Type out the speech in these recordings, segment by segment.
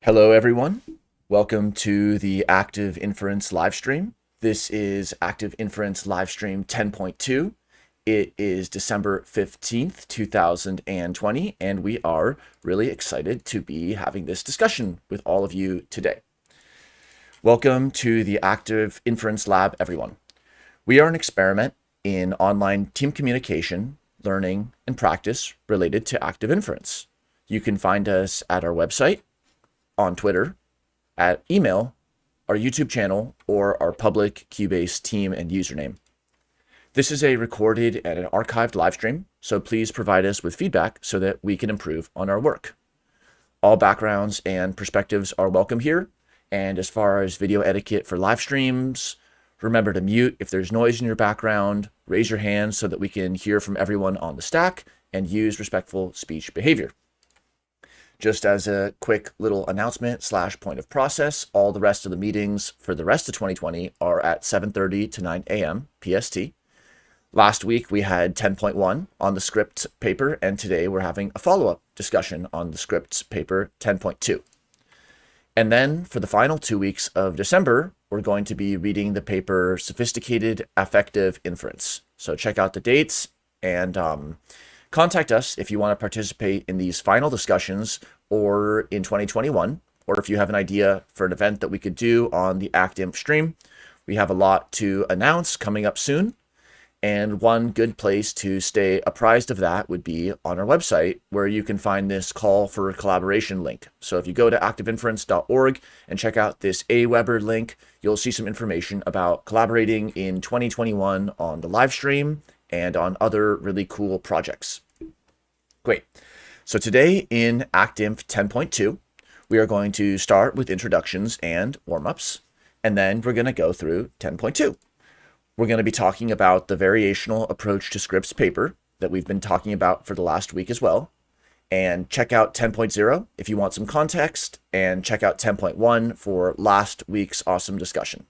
Hello, everyone. Welcome to the Active Inference Livestream. This is Active Inference Livestream 10.2. It is December 15th, 2020, and we are really excited to be having this discussion with all of you today. Welcome to the Active Inference Lab, everyone. We are an experiment in online team communication, learning, and practice related to active inference. You can find us at our website, on Twitter, at email, our YouTube channel, or our public Keybase team and username. This is a recorded and an archived live stream, so please provide us with feedback so that we can improve on our work. All backgrounds and perspectives are welcome here, and as far as video etiquette for live streams, remember to mute if there's noise in your background, raise your hand so that we can hear from everyone on the stack, and use respectful speech behavior. Just as a quick little announcement / point of process, all the rest of the meetings for the rest of 2020 are at 7:30 to 9 a.m. PST. Last week, we had 10.1 on the script paper, and today we're having a follow-up discussion on the script paper 10.2. And then for the final 2 weeks of December, we're going to be reading the paper Sophisticated Affective Inference. So check out the dates and contact us if you want to participate in these final discussions or in 2021, or if you have an idea for an event that we could do on the ActInf stream. We have a lot to announce coming up soon, and one good place to stay apprised of that would be on our website, where you can find this call for collaboration link. So if you go to activeinference.org and check out this Aweber link, you'll see some information about collaborating in 2021 on the live stream and on other really cool projects. Great. So today in ActInf 10.2, we are going to start with introductions and warm-ups, and then we're going to go through 10.2. We're going to be talking about the variational approach to scripts paper that we've been talking about for the last week as well. And check out 10.0 if you want some context, and check out 10.1 for last week's awesome discussion.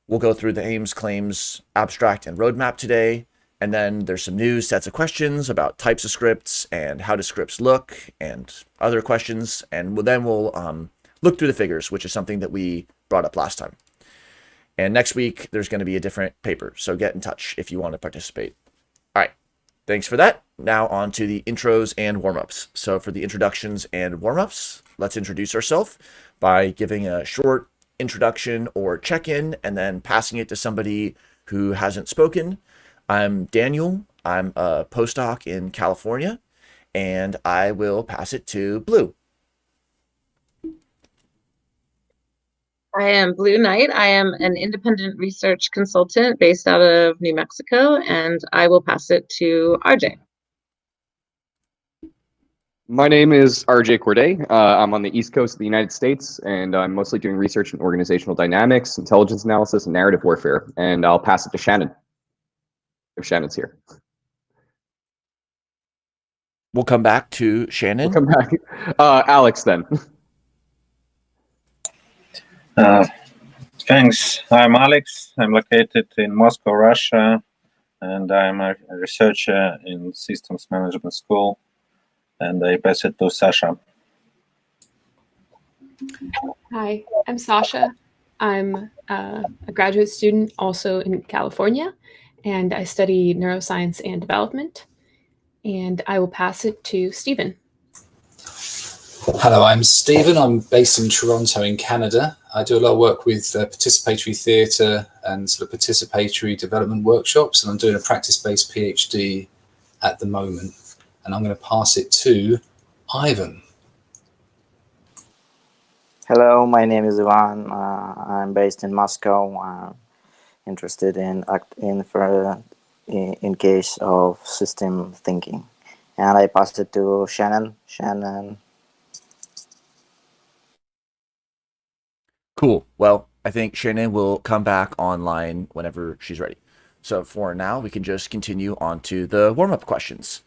We'll go through the aims, claims, abstract, and roadmap today. And then there's some new sets of questions about types of scripts and how do scripts look and other questions. And then we'll look through the figures, which is something that we brought up last time. And next week, there's going to be a different paper. So get in touch if you want to participate. All right. Thanks for that. Now on to the intros and warm-ups. So for the introductions and warm-ups, let's introduce ourselves by giving a short introduction or check-in and then passing it to somebody who hasn't spoken. I'm Daniel. I'm a postdoc in California, and I will pass it to Blue. I am Blue Knight. I am an independent research consultant based out of New Mexico, and I will pass it to RJ. My name is RJ Corday. I'm on the East Coast of the United States, and I'm mostly doing research in organizational dynamics, intelligence analysis, and narrative warfare. And I'll pass it to Shannon, if Shannon's here. We'll come back to Shannon. We'll come back. Alex, then. Thanks. I'm Alex. I'm located in Moscow, Russia, and I'm a researcher in Systems Management School. And I pass it to Sasha. Hi, I'm Sasha. I'm a graduate student also in California, and I study neuroscience and development. And I will pass it to Stephen. Hello, I'm Stephen. I'm based in Toronto in Canada. I do a lot of work with participatory theatre and sort of participatory development workshops, and I'm doing a practice-based PhD at the moment. And I'm going to pass it to Ivan. Hello, my name is Ivan. I'm based in Moscow. I'm interested in in case of system thinking. And I pass it to Shannon. Shannon. Cool. Well, I think Shannon will come back online whenever she's ready. So for now, we can just continue on to the warm-up questions.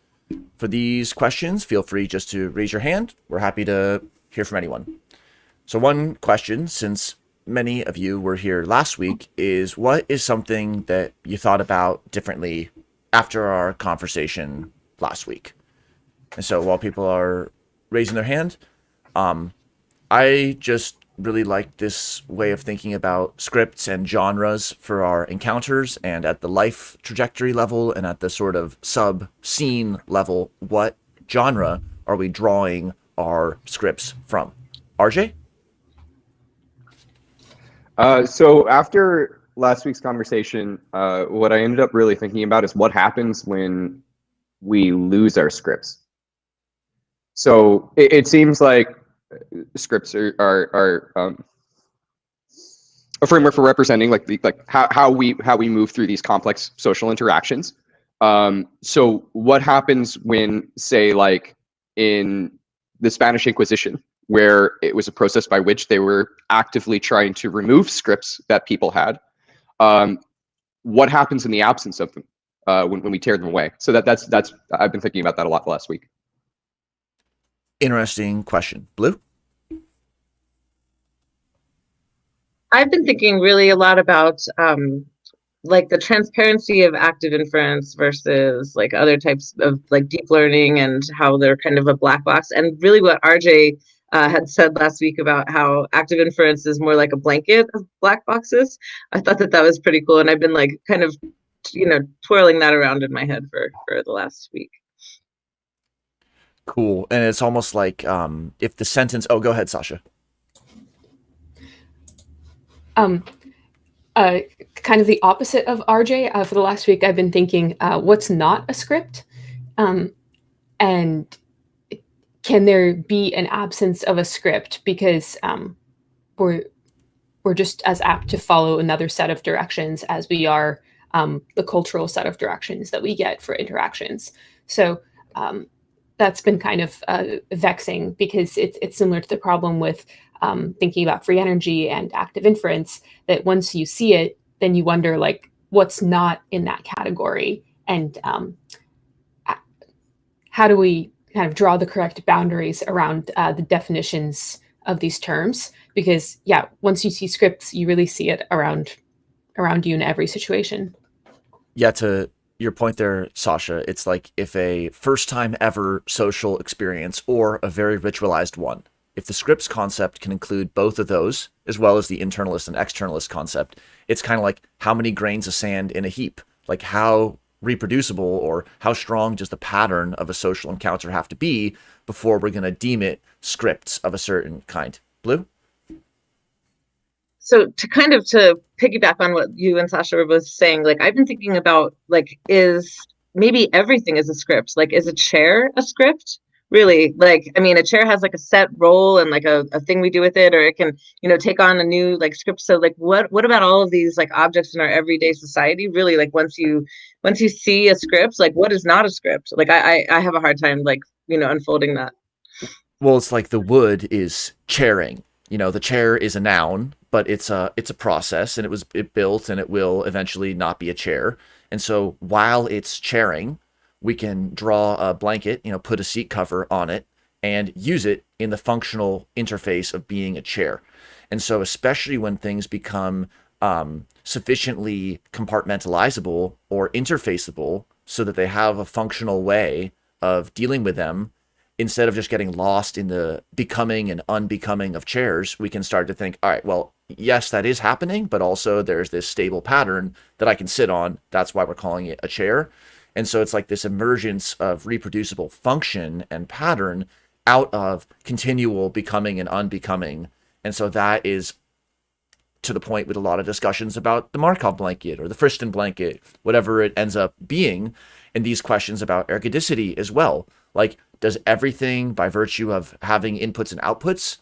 For these questions, feel free just to raise your hand. We're happy to hear from anyone. So one question, since many of you were here last week, is what is something that you thought about differently after our conversation last week? And so while people are raising their hand, I just really like this way of thinking about scripts and genres for our encounters, and at the life trajectory level and at the sort of sub-scene level, what genre are we drawing our scripts from? RJ? So after last week's conversation, what I ended up really thinking about is what happens when we lose our scripts. So it seems like scripts are a framework for representing how we move through these complex social interactions. So what happens when, say, like in the Spanish Inquisition, where it was a process by which they were actively trying to remove scripts that people had? What happens in the absence of them when we tear them away? So that's I've been thinking about that a lot the last week. Interesting question. Blue? I've been thinking really a lot about like the transparency of active inference versus like other types of like deep learning and how they're kind of a black box. And really what RJ had said last week about how active inference is more like a blanket of black boxes. I thought that was pretty cool. And I've been like kind of, twirling that around in my head for the last week. Cool. And it's almost like if the sentence... Oh, go ahead, Sasha. Kind of the opposite of RJ. For the last week, I've been thinking, what's not a script? And can there be an absence of a script? Because we're just as apt to follow another set of directions as we are the cultural set of directions that we get for interactions. So that's been kind of vexing, because it's similar to the problem with thinking about free energy and active inference, that once you see it, then you wonder, like, what's not in that category, and how do we kind of draw the correct boundaries around the definitions of these terms? Because once you see scripts, you really see it around you in every situation. Yeah, to your point there, Sasha, it's like if a first time ever social experience or a very ritualized one, if the scripts concept can include both of those, as well as the internalist and externalist concept, it's kind of like how many grains of sand in a heap? Like, how reproducible or how strong does the pattern of a social encounter have to be before we're going to deem it scripts of a certain kind? Blue? So to piggyback on what you and Sasha were both saying, like, I've been thinking about, like, is maybe everything is a script? Like, is a chair a script? Really? Like, I mean, a chair has like a set role and like a thing we do with it, or it can, take on a new like script. So like, what about all of these like objects in our everyday society? Really, like, once you see a script, like, what is not a script? Like, I have a hard time like, unfolding that. Well, it's like the wood is chairing. The chair is a noun, but it's a process, and it built, and it will eventually not be a chair. And so while it's chairing, we can draw a blanket, put a seat cover on it, and use it in the functional interface of being a chair. And so especially when things become sufficiently compartmentalizable or interfaceable so that they have a functional way of dealing with them, instead of just getting lost in the becoming and unbecoming of chairs, we can start to think, all right, well, yes, that is happening, but also there's this stable pattern that I can sit on. That's why we're calling it a chair. And so it's like this emergence of reproducible function and pattern out of continual becoming and unbecoming. And so that is to the point with a lot of discussions about the Markov blanket or the Friston blanket, whatever it ends up being, and these questions about ergodicity as well. Like, does everything, by virtue of having inputs and outputs,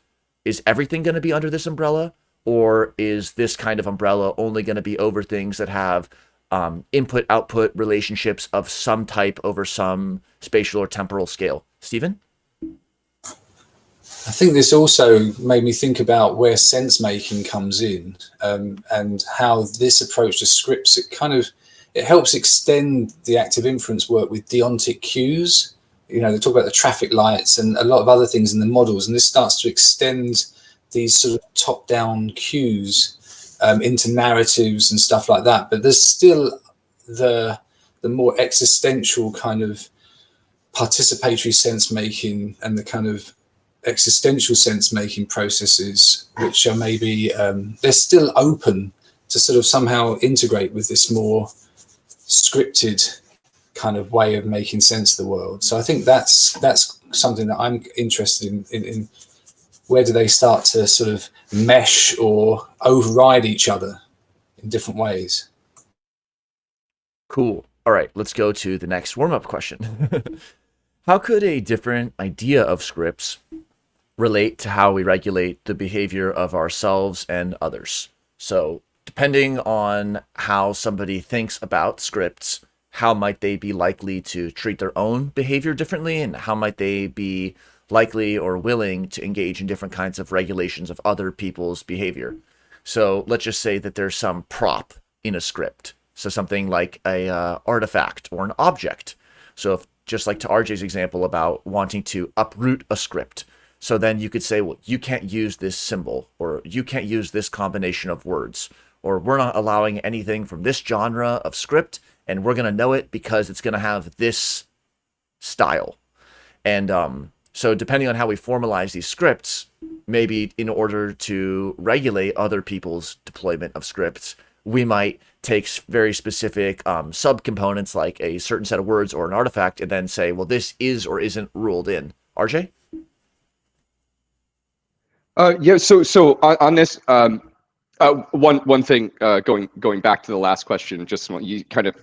is everything going to be under this umbrella? Or is this kind of umbrella only going to be over things that have input-output relationships of some type over some spatial or temporal scale? Stephen? I think this also made me think about where sense making comes in, and how this approach to scripts, it helps extend the active inference work with deontic cues. They talk about the traffic lights and a lot of other things in the models, and this starts to extend these sort of top-down cues into narratives and stuff like that. But there's still the more existential kind of participatory sense making and the kind of existential sense making processes, which are maybe they're still open to sort of somehow integrate with this more scripted kind of way of making sense of the world. So I think that's something that I'm interested in where do they start to sort of mesh or override each other in different ways. Cool. All right, let's go to the next warm-up question. How could a different idea of scripts relate to how we regulate the behavior of ourselves and others? So depending on how somebody thinks about scripts, how might they be likely to treat their own behavior differently, and how might they be likely or willing to engage in different kinds of regulations of other people's behavior? So let's just say that there's some prop in a script. So something like a artifact or an object. So if, just like to RJ's example about wanting to uproot a script. So then you could say, well, you can't use this symbol, or you can't use this combination of words, or we're not allowing anything from this genre of script, and we're going to know it because it's going to have this style. And so depending on how we formalize these scripts, maybe in order to regulate other people's deployment of scripts, we might take very specific subcomponents like a certain set of words or an artifact and then say, well, this is or isn't ruled in. RJ? Yeah. So on this, one thing going back to the last question, just you kind of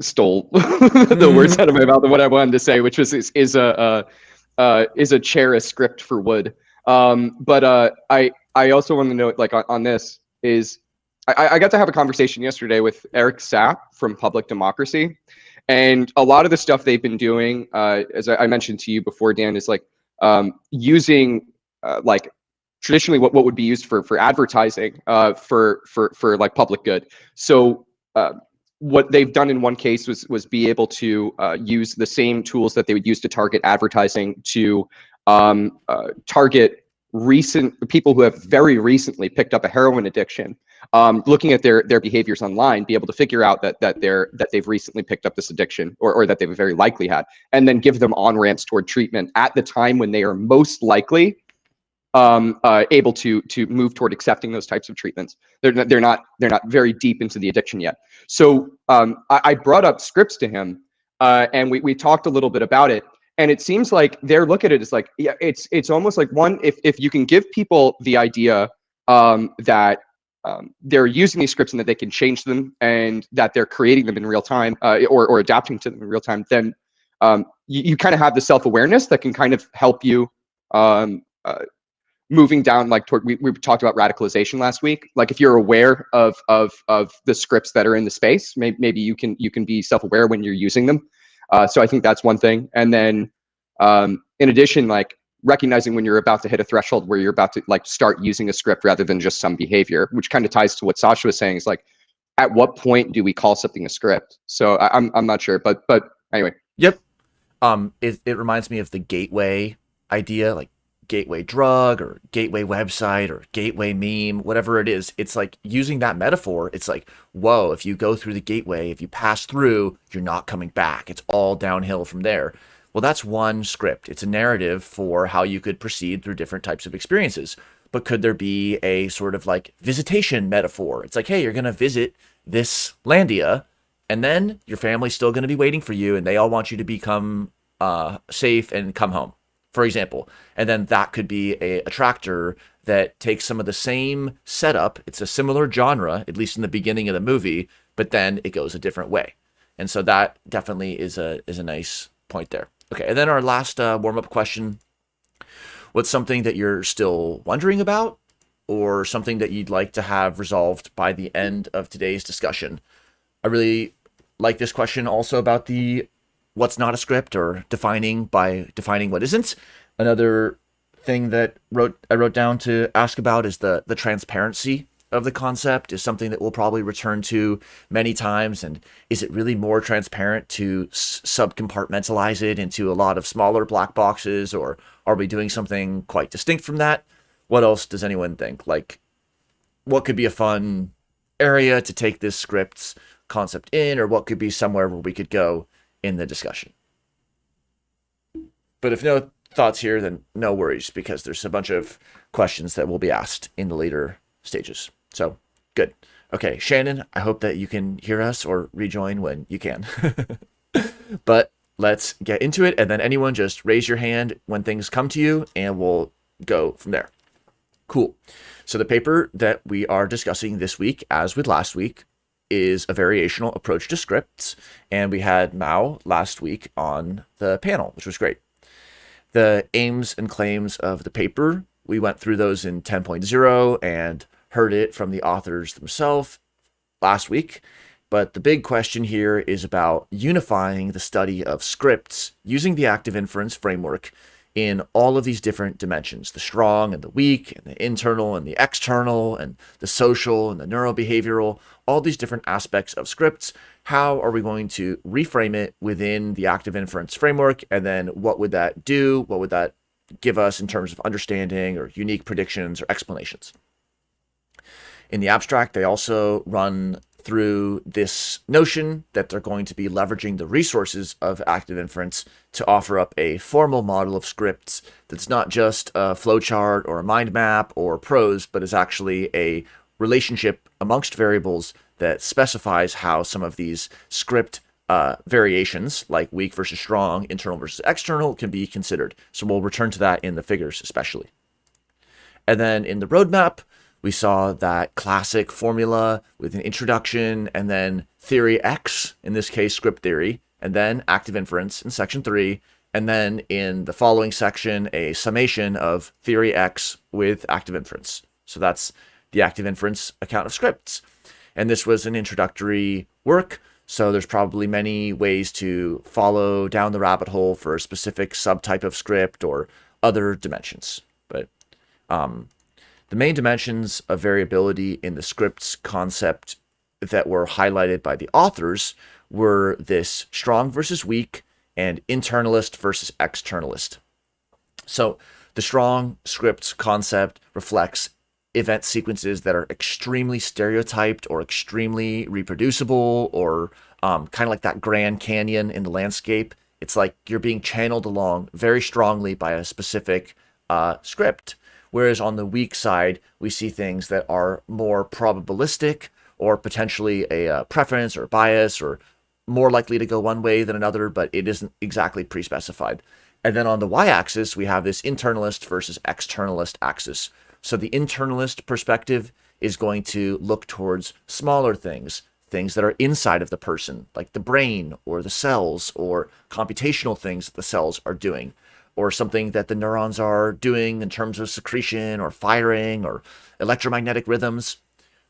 stole the words out of my mouth of what I wanted to say, which was is a chair a script for wood? But I also want to note, like on this is. I got to have a conversation yesterday with Eric Sapp from Public Democracy, and a lot of the stuff they've been doing, as I mentioned to you before, Dan, is like using like traditionally what would be used for advertising for like public good. So what they've done in one case was be able to use the same tools that they would use to target advertising to target recent people who have very recently picked up a heroin addiction, looking at their behaviors online, be able to figure out that they've recently picked up this addiction, or that they've very likely had, and then give them on ramps toward treatment at the time when they are most likely able to move toward accepting those types of treatments. They're not very deep into the addiction yet. So I brought up scripts to him, and we talked a little bit about it. And it seems like they're looking at it as like, yeah, it's almost like one, if you can give people the idea that they're using these scripts and that they can change them and that they're creating them in real time, or adapting to them in real time, then you kind of have the self-awareness that can kind of help you moving down, like toward, we talked about radicalization last week. Like if you're aware of the scripts that are in the space, maybe you can be self-aware when you're using them. So I think that's one thing. And then in addition, like recognizing when you're about to hit a threshold where you're about to like start using a script rather than just some behavior, which kind of ties to what Sasha was saying, is like, at what point do we call something a script? So I'm not sure, but anyway. Yep. It reminds me of the gateway idea, like gateway drug or gateway website or gateway meme, whatever it is. It's like using that metaphor. It's like, whoa, if you go through the gateway, if you pass through, you're not coming back. It's all downhill from there. Well, that's one script. It's a narrative for how you could proceed through different types of experiences. But could there be a sort of like visitation metaphor? It's like, hey, you're going to visit this Landia, and then your family's still going to be waiting for you, and they all want you to become safe and come home, for example. And then that could be a attractor that takes some of the same setup. It's a similar genre, at least in the beginning of the movie, but then it goes a different way. And so that definitely is a nice point there. Okay, and then our last warm-up question. What's something that you're still wondering about, or something that you'd like to have resolved by the end of today's discussion? I really like this question also about the what's not a script, or defining what isn't. Another thing that I wrote down to ask about is the transparency of the concept is something that we'll probably return to many times. And is it really more transparent to subcompartmentalize it into a lot of smaller black boxes, or are we doing something quite distinct from that? What else does anyone think? Like, what could be a fun area to take this script's concept in, or what could be somewhere where we could go in the discussion? But if no thoughts here, then no worries, because there's a bunch of questions that will be asked in the later stages. So good. Okay, Shannon, I hope that you can hear us or rejoin when you can. But let's get into it, and then anyone just raise your hand when things come to you, and we'll go from there. Cool. So the paper that we are discussing this week, as with last week, is a variational approach to scripts, and we had Mao last week on the panel, which was great. The aims and claims of the paper, we went through those in 10.0 and heard it from the authors themselves last week. But the big question here is about unifying the study of scripts using the active inference framework in all of these different dimensions, the strong and the weak, and the internal and the external, and the social and the neurobehavioral, all these different aspects of scripts. How are we going to reframe it within the active inference framework? And then what would that do? What would that give us in terms of understanding or unique predictions or explanations? In the abstract, they also run through this notion that they're going to be leveraging the resources of active inference to offer up a formal model of scripts that's not just a flowchart or a mind map or prose, but is actually a relationship amongst variables that specifies how some of these script variations, like weak versus strong, internal versus external, can be considered. So we'll return to that in the figures especially. And then in the roadmap, we saw that classic formula with an introduction and then theory X, in this case, script theory, and then active inference in section 3. And then in the following section, a summation of theory X with active inference. So that's the active inference account of scripts. And this was an introductory work. So there's probably many ways to follow down the rabbit hole for a specific subtype of script or other dimensions. But the main dimensions of variability in the scripts concept that were highlighted by the authors were this strong versus weak and internalist versus externalist. So the strong scripts concept reflects event sequences that are extremely stereotyped or extremely reproducible, or kind of like that Grand Canyon in the landscape. It's like you're being channeled along very strongly by a specific script. Whereas on the weak side, we see things that are more probabilistic or potentially a preference or bias, or more likely to go one way than another, but it isn't exactly pre-specified. And then on the y-axis, we have this internalist versus externalist axis. So the internalist perspective is going to look towards smaller things that are inside of the person, like the brain or the cells, or computational things that the cells are doing, or something that the neurons are doing in terms of secretion or firing or electromagnetic rhythms.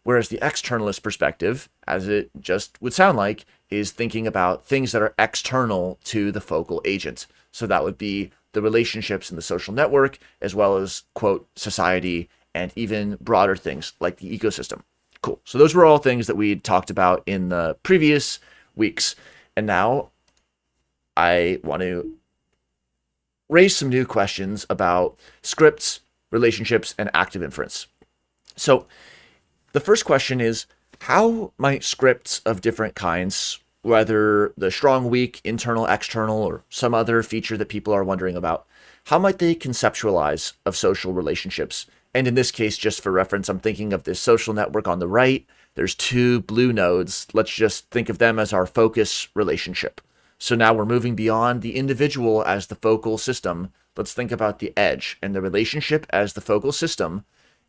Whereas the externalist perspective, as it just would sound like, is thinking about things that are external to the focal agent. So that would be the relationships in the social network, as well as, quote, society, and even broader things like the ecosystem. Cool. So those were all things that we talked about in the previous weeks. And now I want to raise some new questions about scripts, relationships, and active inference. So the first question is, how might scripts of different kinds, whether the strong, weak, internal, external, or some other feature that people are wondering about, how might they conceptualize of social relationships? And in this case, just for reference, I'm thinking of this social network on the right. There's 2 blue nodes. Let's just think of them as our focus relationship. So now we're moving beyond the individual as the focal system. Let's think about the edge and the relationship as the focal system,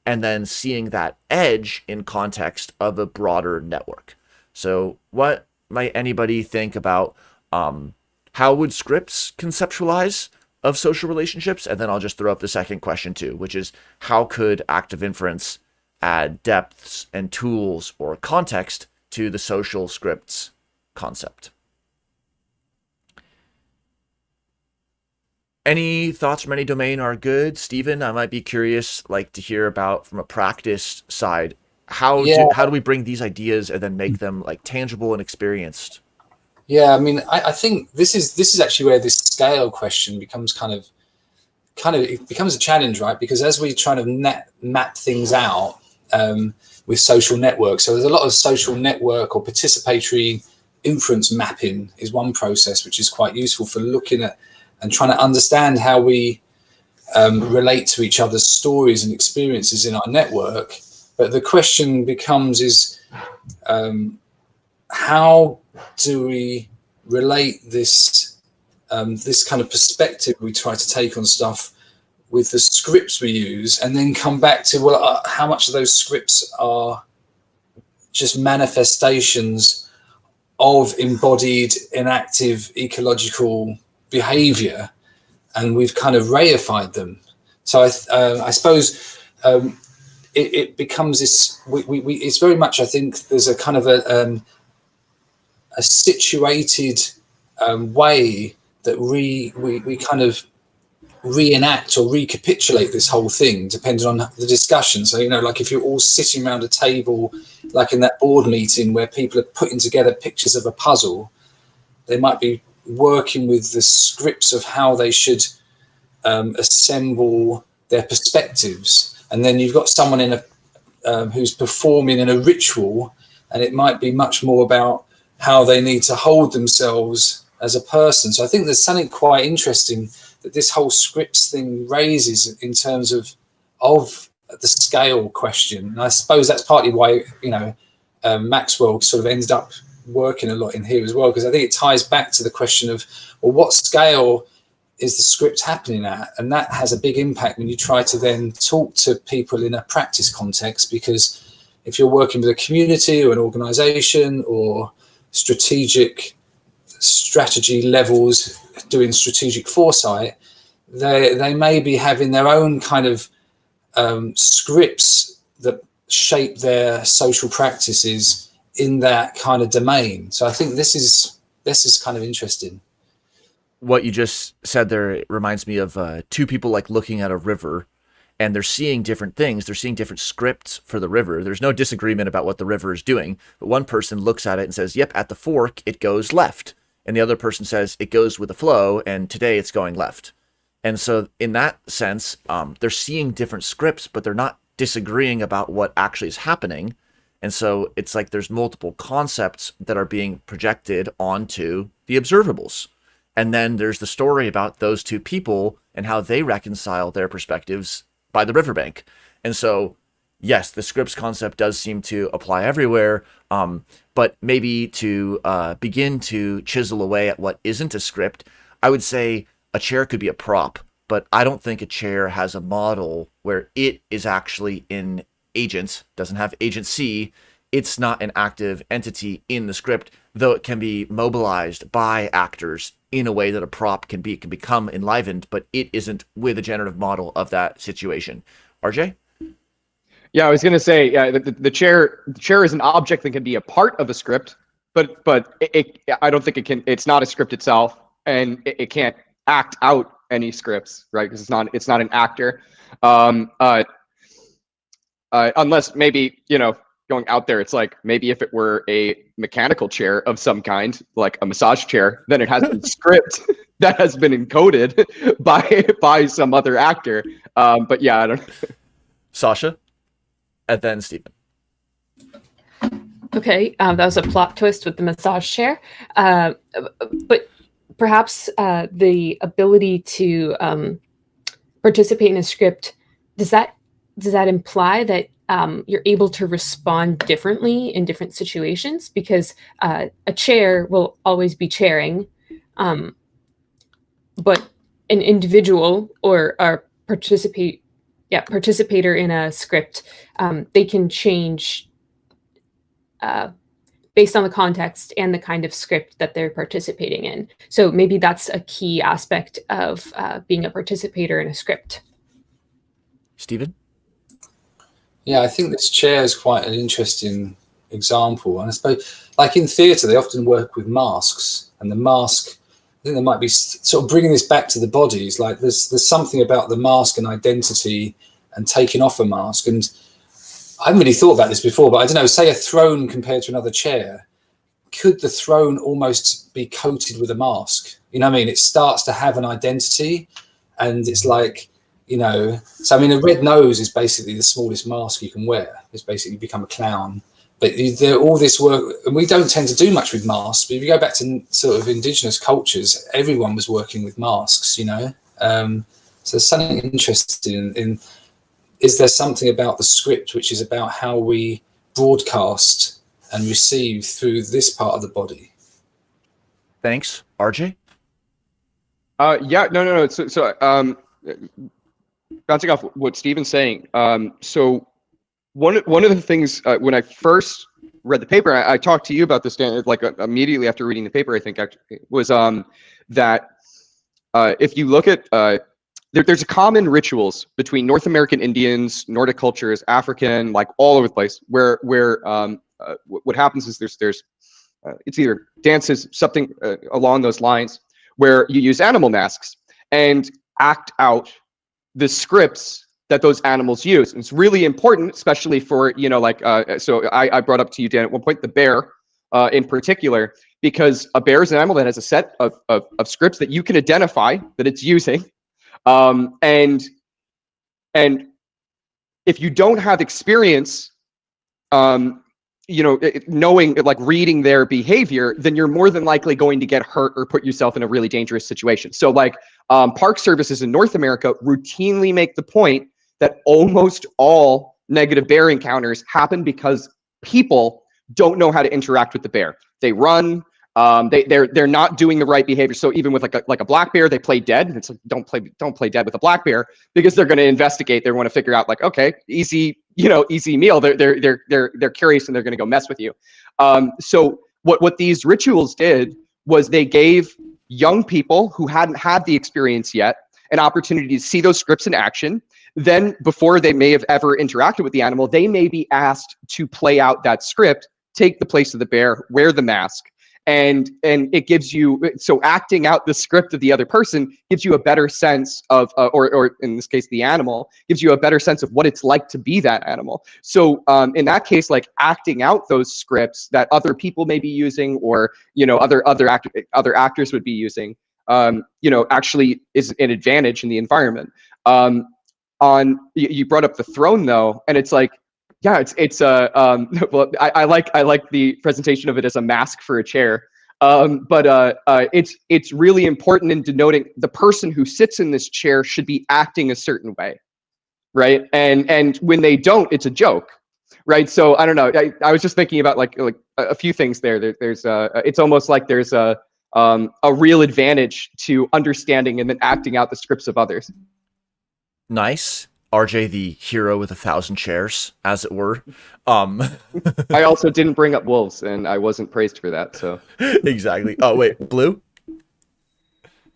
and then seeing that edge in context of a broader network. So what might anybody think about how would scripts conceptualize of social relationships? And then I'll just throw up the second question too, which is, how could active inference add depths and tools or context to the social scripts concept? Any thoughts from any domain are good. Stephen, I might be curious, like, to hear about from a practice side, how do we bring these ideas and then make them like tangible and experienced? Yeah, I mean, I think this is actually where this scale question becomes kind of it becomes a challenge, right? Because as we try to map things out with social networks, so there's a lot of social network or participatory inference mapping is one process which is quite useful for looking at and trying to understand how we relate to each other's stories and experiences in our network. But the question becomes is, how do we relate this this kind of perspective we try to take on stuff with the scripts we use, and then come back to, well, how much of those scripts are just manifestations of embodied enactive ecological behavior, and we've kind of reified them. So I suppose it becomes this, it's very much, I think there's a kind of a situated way that we kind of reenact or recapitulate this whole thing depending on the discussion. So, you know, like if you're all sitting around a table, like in that board meeting where people are putting together pictures of a puzzle, they might be working with the scripts of how they should assemble their perspectives. And then you've got someone in a who's performing in a ritual, and it might be much more about how they need to hold themselves as a person. So I think there's something quite interesting that this whole scripts thing raises in terms of the scale question. And I suppose that's partly why, you know, Maxwell sort of ended up working a lot in here as well, because I think it ties back to the question of, well, what scale is the script happening at? And that has a big impact when you try to then talk to people in a practice context, because if you're working with a community or an organization or strategy levels doing strategic foresight, they may be having their own kind of scripts that shape their social practices in that kind of domain. So I think this is kind of interesting. What you just said there reminds me of two people like looking at a river, and they're seeing different things. They're seeing different scripts for the river. There's no disagreement about what the river is doing, but one person looks at it and says, yep, at the fork, it goes left. And the other person says it goes with the flow, and today it's going left. And so in that sense, they're seeing different scripts, but they're not disagreeing about what actually is happening. And so it's like there's multiple concepts that are being projected onto the observables. And then there's the story about those two people and how they reconcile their perspectives by the riverbank. And so, yes, the scripts concept does seem to apply everywhere, but maybe to begin to chisel away at what isn't a script, I would say a chair could be a prop, but I don't think a chair has a model where it is actually an agent, doesn't have agency. It's not an active entity in the script, though it can be mobilized by actors in a way that a prop can be. It can become enlivened, but it isn't with a generative model of that situation. RJ? Yeah, I was going to say, yeah, the chair is an object that can be a part of a script, but I don't think it can. It's not a script itself, and it can't act out any scripts, right? Because it's not an actor, unless maybe, you know, going out there, it's like maybe if it were a mechanical chair of some kind, like a massage chair, then it has a script that has been encoded by some other actor. But yeah, I don't. Sasha, and then Stephen. Okay, that was a plot twist with the massage chair, but perhaps the ability to participate in a script, does that imply that you're able to respond differently in different situations? Because a chair will always be chairing, but an individual or a participator in a script, they can change based on the context and the kind of script that they're participating in. So maybe that's a key aspect of being a participator in a script. Stephen? Yeah, I think this chair is quite an interesting example. And I suppose, like in theatre, they often work with masks, and the mask, I think they might be sort of bringing this back to the bodies. Like there's something about the mask and identity and taking off a mask. And I haven't really thought about this before, but I don't know, say a throne compared to another chair. Could the throne almost be coated with a mask? You know what I mean? It starts to have an identity, and it's like, you know, so I mean, a red nose is basically the smallest mask you can wear. It's basically become a clown. But all this work, and we don't tend to do much with masks, but if you go back to sort of indigenous cultures, everyone was working with masks, you know. So something interesting in is there something about the script which is about how we broadcast and receive through this part of the body? Thanks. RJ? Yeah, no. So bouncing off what Stephen's saying. So one of the things when I first read the paper, I talked to you about this, Dan, like immediately after reading the paper, I think actually, was that if you look at there's common rituals between North American Indians, Nordic cultures, African, like all over the place, where what happens is there's it's either dances, something along those lines, where you use animal masks and act out the scripts that those animals use. And it's really important, especially for, like, so I brought up to you, Dan, at one point, the bear in particular, because a bear is an animal that has a set of scripts that you can identify that it's using. And if you don't have experience, knowing, like, reading their behavior, then you're more than likely going to get hurt or put yourself in a really dangerous situation. So, like, park services in North America routinely make the point that almost all negative bear encounters happen because people don't know how to interact with the bear. They run. They're not doing the right behavior. So even with like a black bear, they play dead. It's like, don't play dead with a black bear, because they're going to investigate. They want to figure out, like, okay, easy meal. They're curious and they're going to go mess with you. So what these rituals did was they gave young people who hadn't had the experience yet an opportunity to see those scripts in action. Then, before they may have ever interacted with the animal, they may be asked to play out that script, take the place of the bear, wear the mask. And it gives you, so acting out the script of the other person gives you a better sense of, or in this case, the animal, gives you a better sense of what it's like to be that animal. So in that case, like, acting out those scripts that other people may be using, or, other actors would be using, actually is an advantage in the environment. You brought up the throne, though, and it's like, yeah, well, I like the presentation of it as a mask for a chair, but it's really important in denoting the person who sits in this chair should be acting a certain way, right? And when they don't, it's a joke, right? So I don't know. I was just thinking about like a few things there. There's it's almost like there's a real advantage to understanding and then acting out the scripts of others. Nice. RJ, the hero with 1,000 chairs, as it were. I also didn't bring up wolves, and I wasn't praised for that. So exactly. Oh wait, Blue.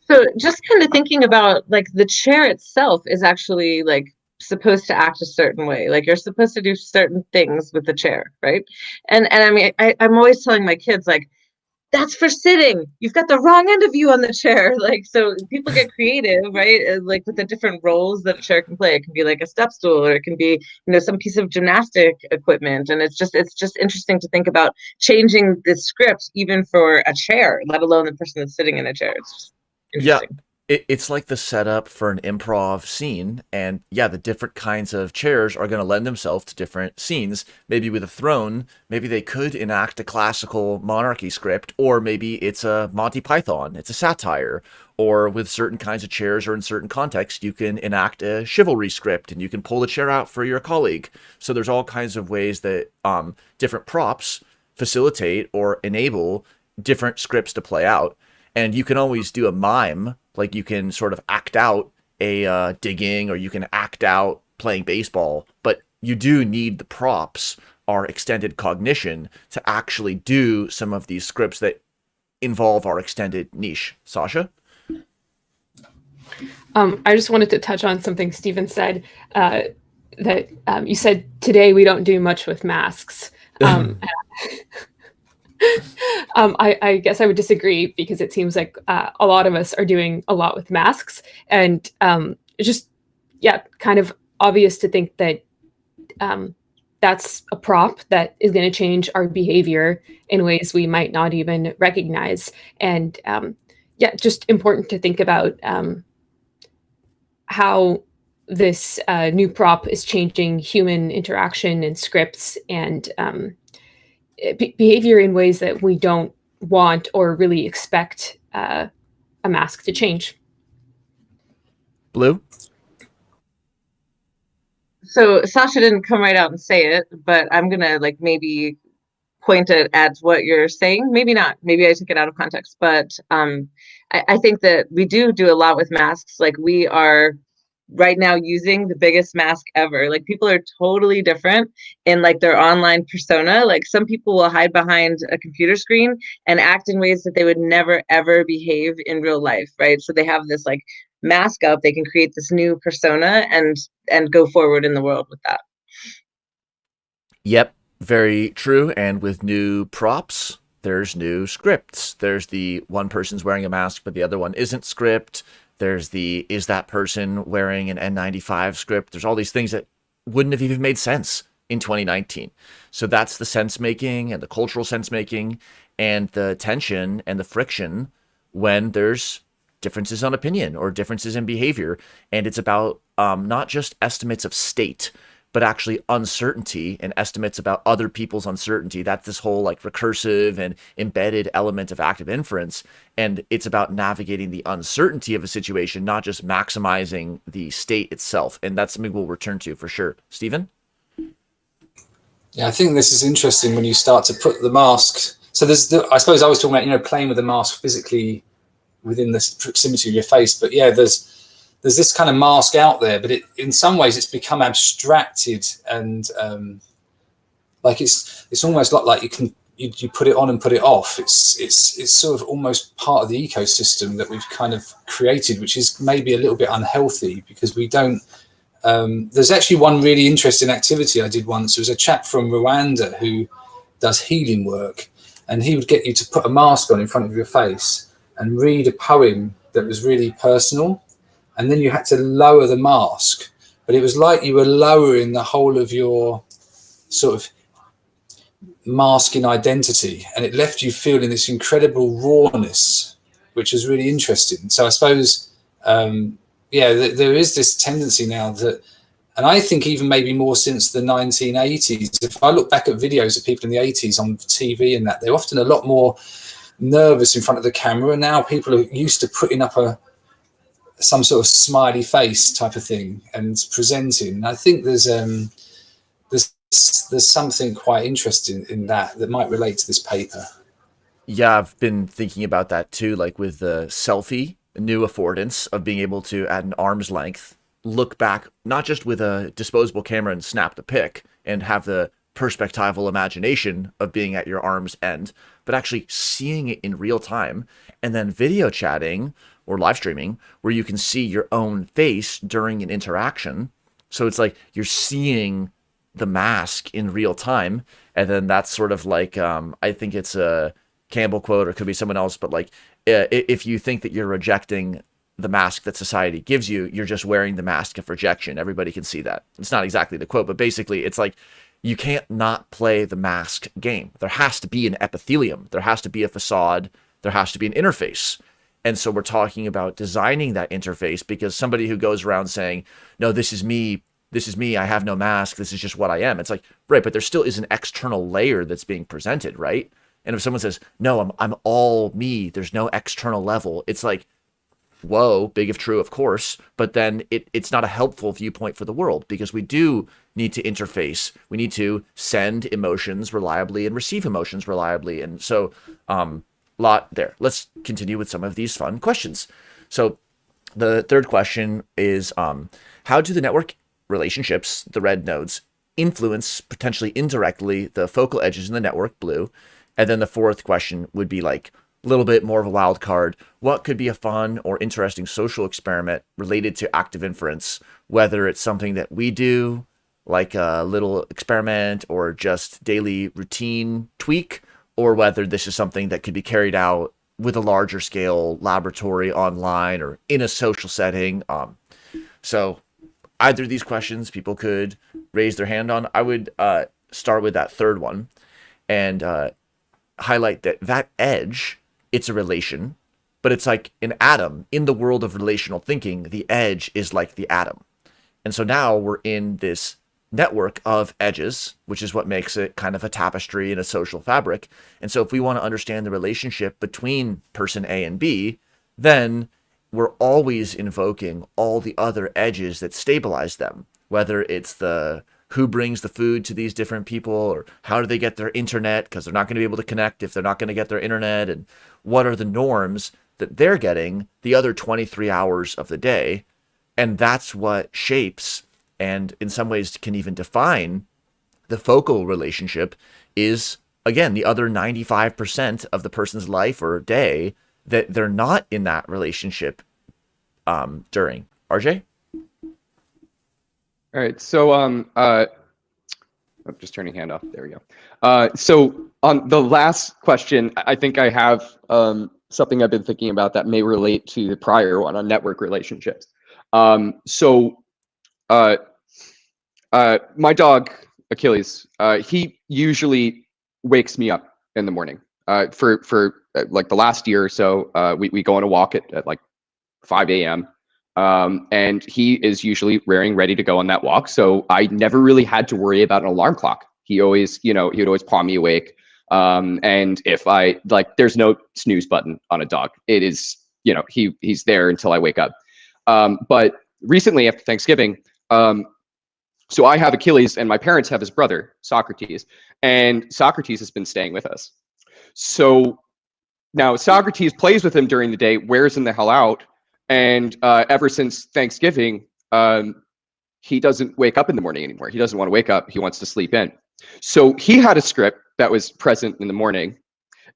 So just kind of thinking about, like, the chair itself is actually, like, supposed to act a certain way. Like, you're supposed to do certain things with the chair, right? And I mean, I'm always telling my kids, like, that's for sitting. You've got the wrong end of you on the chair. Like, so people get creative, right? Like, with the different roles that a chair can play. It can be like a step stool, or it can be, some piece of gymnastic equipment. And it's just interesting to think about changing the script even for a chair, let alone the person that's sitting in a chair. It's just interesting. Yeah. It's like the setup for an improv scene, and yeah, the different kinds of chairs are going to lend themselves to different scenes. Maybe with a throne, maybe they could enact a classical monarchy script, or maybe it's a Monty Python, it's a satire. Or with certain kinds of chairs, or in certain contexts, you can enact a chivalry script, and you can pull the chair out for your colleague. So there's all kinds of ways that different props facilitate or enable different scripts to play out. And you can always do a mime, like you can sort of act out a digging, or you can act out playing baseball, but you do need the props, our extended cognition, to actually do some of these scripts that involve our extended niche. Sasha? I just wanted to touch on something Stephen said, that you said today we don't do much with masks. I guess I would disagree, because it seems like a lot of us are doing a lot with masks, and it's just, kind of obvious to think that that's a prop that is going to change our behavior in ways we might not even recognize. And just important to think about how this new prop is changing human interaction and scripts and behavior in ways that we don't want or really expect a mask to change. Blue? So Sasha didn't come right out and say it, but I'm gonna like maybe point it at what you're saying. Maybe not. Maybe I took it out of context. But I think that we do a lot with masks. Like we are right now using the biggest mask ever. Like people are totally different in like their online persona. Like some people will hide behind a computer screen and act in ways that they would never ever behave in real life, right? So they have this like mask up, they can create this new persona and go forward in the world with that. Yep, very true. And with new props, there's new scripts. There's the one person's wearing a mask, but the other one isn't script. There's the, is that person wearing an N95 script? There's all these things that wouldn't have even made sense in 2019. So that's the sense making and the cultural sense making and the tension and the friction when there's differences on opinion or differences in behavior. And it's about not just estimates of state, but actually uncertainty and estimates about other people's uncertainty. That's this whole like recursive and embedded element of active inference. And it's about navigating the uncertainty of a situation, not just maximizing the state itself. And that's something we'll return to for sure. Stephen? Yeah, I think this is interesting when you start to put the mask. So there's, I suppose I was talking about, playing with the mask physically within the proximity of your face. But yeah, there's this kind of mask out there, but in some ways it's become abstracted and like it's almost like you put it on and put it off. It's sort of almost part of the ecosystem that we've kind of created, which is maybe a little bit unhealthy because we don't. There's actually one really interesting activity I did once. There was a chap from Rwanda who does healing work, and he would get you to put a mask on in front of your face and read a poem that was really personal. And then you had to lower the mask, but it was like you were lowering the whole of your sort of masking identity, and it left you feeling this incredible rawness, which was really interesting. So I suppose, there is this tendency now that, and I think even maybe more since the 1980s, if I look back at videos of people in the 80s on TV and that, they're often a lot more nervous in front of the camera. Now people are used to putting up some sort of smiley face type of thing and presenting. And I think there's something quite interesting in that might relate to this paper. Yeah, I've been thinking about that too, like with the selfie, new affordance of being able to, at an arm's length, look back, not just with a disposable camera and snap the pic and have the perspectival imagination of being at your arm's end, but actually seeing it in real time, and then video chatting or live streaming where you can see your own face during an interaction. So it's like you're seeing the mask in real time. And then that's sort of like, I think it's a Campbell quote, or it could be someone else, but like, if you think that you're rejecting the mask that society gives you, you're just wearing the mask of rejection. Everybody can see that. It's not exactly the quote, but basically it's like, you can't not play the mask game. There has to be an epithelium. There has to be a facade. There has to be an interface. And so we're talking about designing that interface, because somebody who goes around saying, no, this is me, I have no mask, this is just what I am. It's like, right, but there still is an external layer that's being presented, right? And if someone says, no, I'm all me, there's no external level, it's like, whoa, big if true, of course, but then it's not a helpful viewpoint for the world, because we do need to interface. We need to send emotions reliably and receive emotions reliably. And so, lot there. Let's continue with some of these fun questions. So the third question is, how do the network relationships, the red nodes, influence potentially indirectly the focal edges in the network, blue? And then the fourth question would be like a little bit more of a wild card. What could be a fun or interesting social experiment related to active inference, whether it's something that we do, like a little experiment or just daily routine tweak, or whether this is something that could be carried out with a larger scale laboratory online or in a social setting. So either of these questions people could raise their hand on. I would start with that third one and highlight that edge, it's a relation, but it's like an atom. In the world of relational thinking, the edge is like the atom. And so now we're in this network of edges, which is what makes it kind of a tapestry and a social fabric. And so if we want to understand the relationship between person A and B, then we're always invoking all the other edges that stabilize them, whether it's the who brings the food to these different people, or how do they get their internet, because they're not going to be able to connect if they're not going to get their internet, and what are the norms that they're getting the other 23 hours of the day. And that's what shapes, and in some ways can even define, the focal relationship is, again, the other 95% of the person's life or day that they're not in that relationship during. RJ? All right, so I'm just turning hand off. There we go. So on the last question, I think I have something I've been thinking about that may relate to the prior one on network relationships. My dog Achilles, he usually wakes me up in the morning. For like the last year or so, we go on a walk at like 5 a.m. And he is usually raring, ready to go on that walk. So I never really had to worry about an alarm clock. He always, he would always paw me awake. And if I there's no snooze button on a dog. It is, he's there until I wake up. But recently after Thanksgiving, so I have Achilles and my parents have his brother, Socrates, and Socrates has been staying with us. So now Socrates plays with him during the day, wears him the hell out. And ever since Thanksgiving, he doesn't wake up in the morning anymore. He doesn't want to wake up. He wants to sleep in. So he had a script that was present in the morning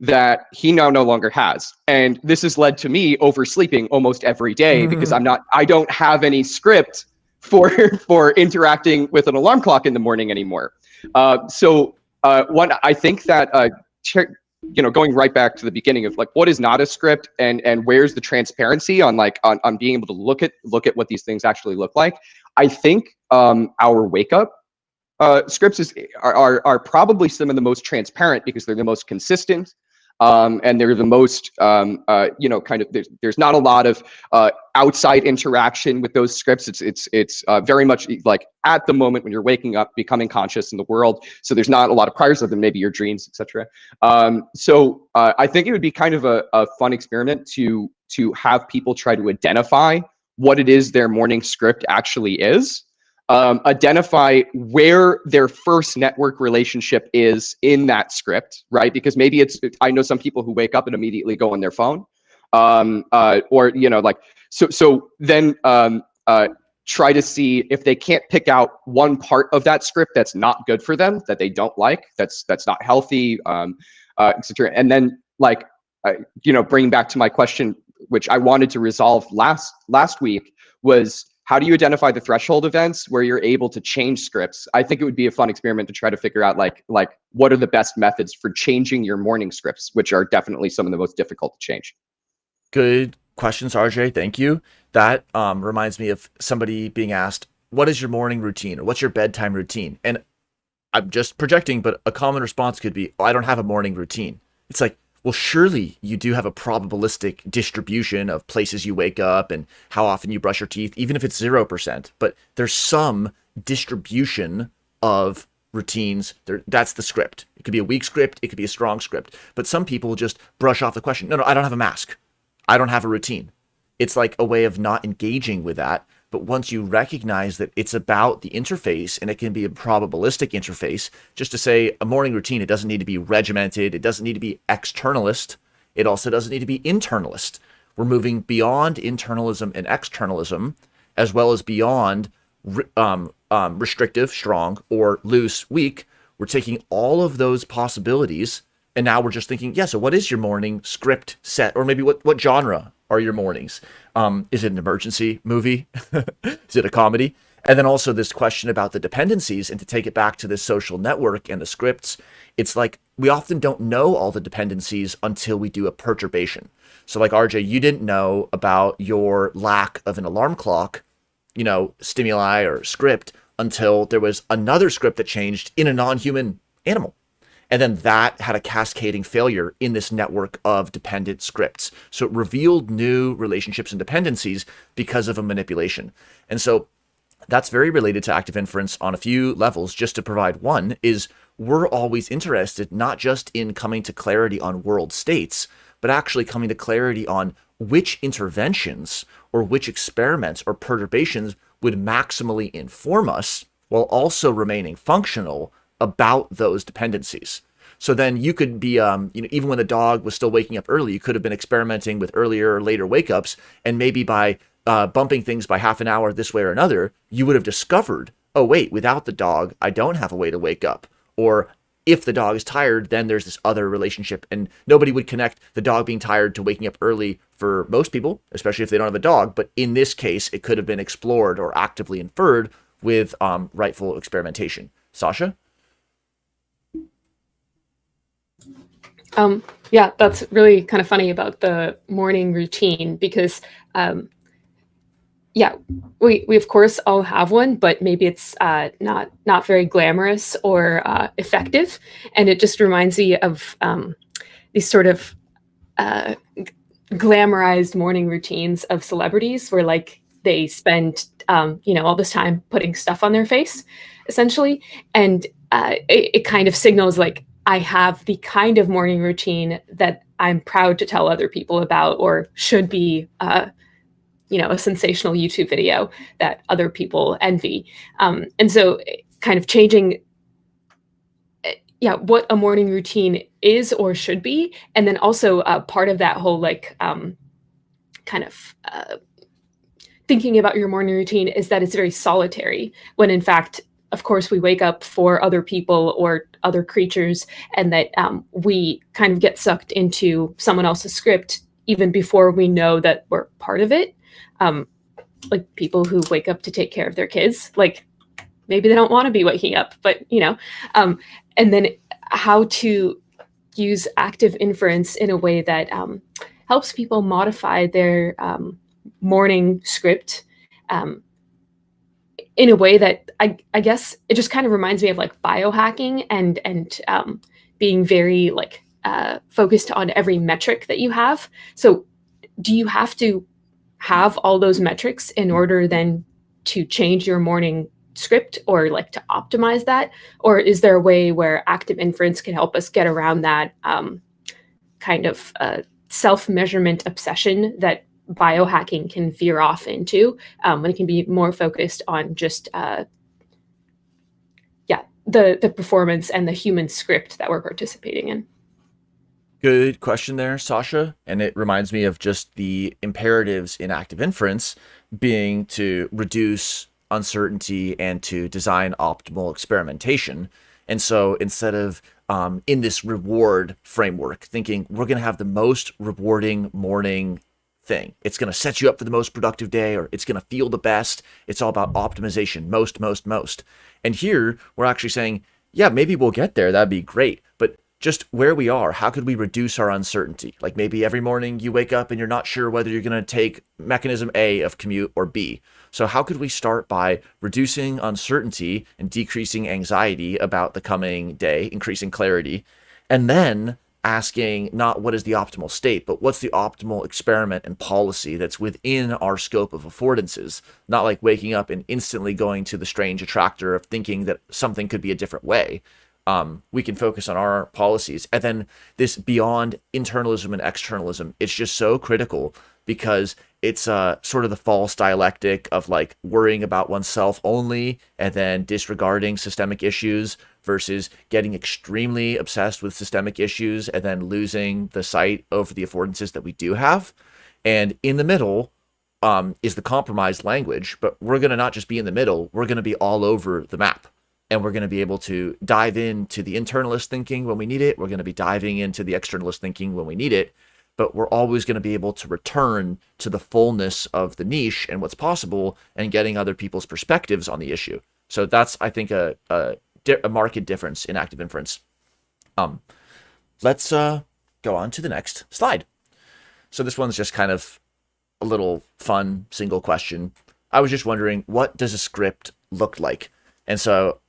that he now no longer has. And this has led to me oversleeping almost every day because I don't have any script for interacting with an alarm clock in the morning anymore. I think that going right back to the beginning of what is not a script and where's the transparency on on being able to look at what these things actually look like. I think our wake up scripts are probably some of the most transparent because they're the most consistent. And they're the most, there's not a lot of outside interaction with those scripts. It's very much like at the moment when you're waking up, becoming conscious in the world. So there's not a lot of priors of them, maybe your dreams, etc. I think it would be kind of a fun experiment to have people try to identify what it is their morning script actually is. Identify where their first network relationship is in that script, right? Because maybe I know some people who wake up and immediately go on their phone, then try to see if they can't pick out one part of that script that's not good for them, that they don't like, that's not healthy, etc. And then bringing back to my question, which I wanted to resolve last week, was how do you identify the threshold events where you're able to change scripts? I think it would be a fun experiment to try to figure out what are the best methods for changing your morning scripts, which are definitely some of the most difficult to change. Good questions, RJ. Thank you. That reminds me of somebody being asked, what is your morning routine or what's your bedtime routine? And I'm just projecting, but a common response could be, I don't have a morning routine. It's like, well, surely you do have a probabilistic distribution of places you wake up and how often you brush your teeth, even if it's 0%. But there's some distribution of routines. That's the script. It could be a weak script. It could be a strong script. But some people just brush off the question. No, I don't have a mask. I don't have a routine. It's like a way of not engaging with that. But once you recognize that it's about the interface, and it can be a probabilistic interface, just to say a morning routine, it doesn't need to be regimented. It doesn't need to be externalist. It also doesn't need to be internalist. We're moving beyond internalism and externalism, as well as beyond restrictive, strong, or loose, weak. We're taking all of those possibilities, and now we're just thinking, yeah, so what is your morning script set? Or maybe what genre are your mornings? Is it an emergency movie? Is it a comedy? And then also this question about the dependencies, and to take it back to this social network and the scripts, it's like we often don't know all the dependencies until we do a perturbation. So like RJ, you didn't know about your lack of an alarm clock, stimuli or script until there was another script that changed in a non-human animal. And then that had a cascading failure in this network of dependent scripts. So it revealed new relationships and dependencies because of a manipulation. And so that's very related to active inference on a few levels. Just to provide one is we're always interested not just in coming to clarity on world states, but actually coming to clarity on which interventions or which experiments or perturbations would maximally inform us while also remaining functional about those dependencies. So then you could be, even when the dog was still waking up early, you could have been experimenting with earlier or later wake ups, and maybe by bumping things by half an hour this way or another, you would have discovered, oh wait, without the dog, I don't have a way to wake up. Or if the dog is tired, then there's this other relationship, and nobody would connect the dog being tired to waking up early for most people, especially if they don't have a dog. But in this case, it could have been explored or actively inferred with rightful experimentation. Sasha? Yeah, that's really kind of funny about the morning routine, because yeah, we of course all have one, but maybe it's not very glamorous or effective, and it just reminds me of these sort of glamorized morning routines of celebrities, where like they spend all this time putting stuff on their face, essentially, and it kind of signals like, I have the kind of morning routine that I'm proud to tell other people about, or should be, a sensational YouTube video that other people envy. And so kind of changing, what a morning routine is or should be. And then also part of that whole thinking about your morning routine is that it's very solitary, when in fact, of course, we wake up for other people or other creatures, and that we kind of get sucked into someone else's script even before we know that we're part of it. Like people who wake up to take care of their kids, like maybe they don't want to be waking up, but and then how to use active inference in a way that helps people modify their morning script in a way that I guess it just kind of reminds me of like biohacking and being very focused on every metric that you have. So do you have to have all those metrics in order then to change your morning script, or like to optimize that? Or is there a way where active inference can help us get around that kind of self-measurement obsession that biohacking can veer off into, when it can be more focused on just the performance and the human script that we're participating in? Good question there, Sasha. And it reminds me of just the imperatives in active inference being to reduce uncertainty and to design optimal experimentation. And so instead of in this reward framework, thinking we're going to have the most rewarding morning thing, it's going to set you up for the most productive day, or it's going to feel the best. It's all about optimization, most. And here we're actually saying, yeah, maybe we'll get there. That'd be great. But just where we are, how could we reduce our uncertainty? Like maybe every morning you wake up and you're not sure whether you're going to take mechanism A of commute or B. So how could we start by reducing uncertainty and decreasing anxiety about the coming day, increasing clarity, and then asking not what is the optimal state, but what's the optimal experiment and policy that's within our scope of affordances, not like waking up and instantly going to the strange attractor of thinking that something could be a different way. We can focus on our policies. And then this beyond internalism and externalism, it's just so critical, because it's sort of the false dialectic of like worrying about oneself only and then disregarding systemic issues, versus getting extremely obsessed with systemic issues and then losing the sight over the affordances that we do have. And in the middle is the compromised language, but we're going to not just be in the middle, we're going to be all over the map. And we're going to be able to dive into the internalist thinking when we need it. We're going to be diving into the externalist thinking when we need it. But we're always going to be able to return to the fullness of the niche and what's possible, and getting other people's perspectives on the issue. So that's, I think, a marked difference in active inference. Let's go on to the next slide. So this one's just kind of a little fun single question. I was just wondering, what does a script look like? And so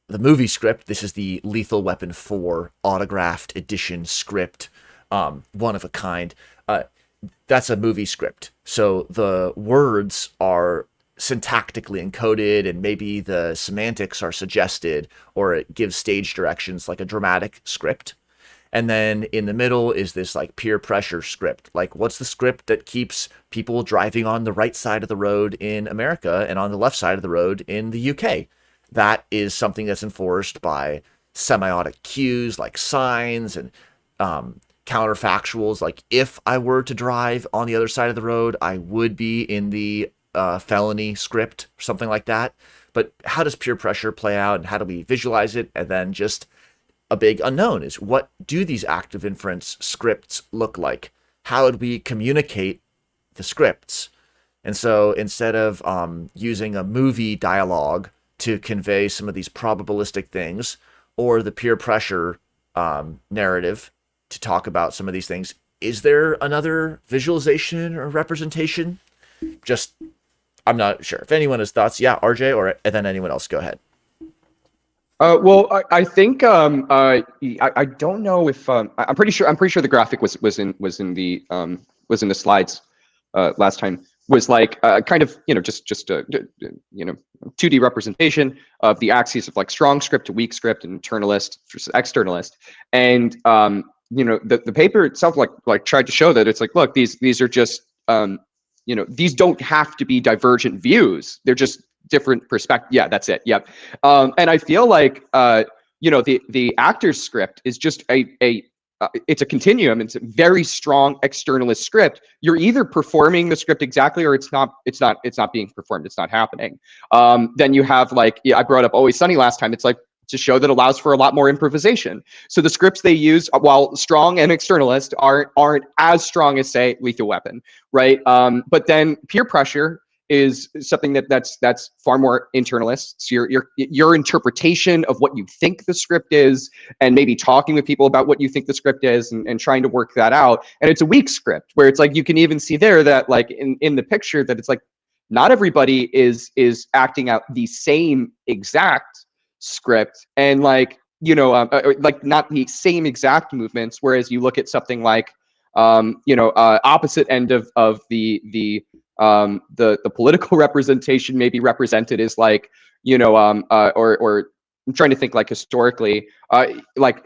the movie script, this is the Lethal Weapon 4 autographed edition script, one of a kind. That's a movie script. So the words are syntactically encoded, and maybe the semantics are suggested, or it gives stage directions like a dramatic script. And then in the middle is this like peer pressure script. Like, what's the script that keeps people driving on the right side of the road in America and on the left side of the road in the UK? That is something that's enforced by semiotic cues like signs and counterfactuals. Like, if I were to drive on the other side of the road, I would be in the felony script or something like that. But how does peer pressure play out, and how do we visualize it? And then just a big unknown is, what do these active inference scripts look like? How would we communicate the scripts? And so instead of using a movie dialogue to convey some of these probabilistic things, or the peer pressure narrative to talk about some of these things, is there another visualization or representation? Just, I'm not sure. If anyone has thoughts, yeah, RJ, or and then anyone else, go ahead. Well, I think I don't know if I'm pretty sure the graphic was in the slides last time. Was like kind of just a 2D representation of the axes of like strong script to weak script and internalist versus externalist. And the paper itself like tried to show that it's like, look, these are just these don't have to be divergent views. They're just different perspective. Yeah, that's it. Yep. And I feel like the actor's script is just it's a continuum. It's a very strong externalist script. You're either performing the script exactly, or it's not being performed. It's not happening. Then you have like, I brought up Always Sunny last time. It's like, it's a show that allows for a lot more improvisation. So the scripts they use, while strong and externalist, aren't as strong as, say, Lethal Weapon, right? But then peer pressure is something that's far more internalist. So your interpretation of what you think the script is, and maybe talking with people about what you think the script is, and trying to work that out. And it's a weak script, where it's like, you can even see there that like in the picture that it's like, not everybody is acting out the same exact script, and like like not the same exact movements. Whereas you look at something like opposite end of the political representation may be represented as like or I'm trying to think like historically during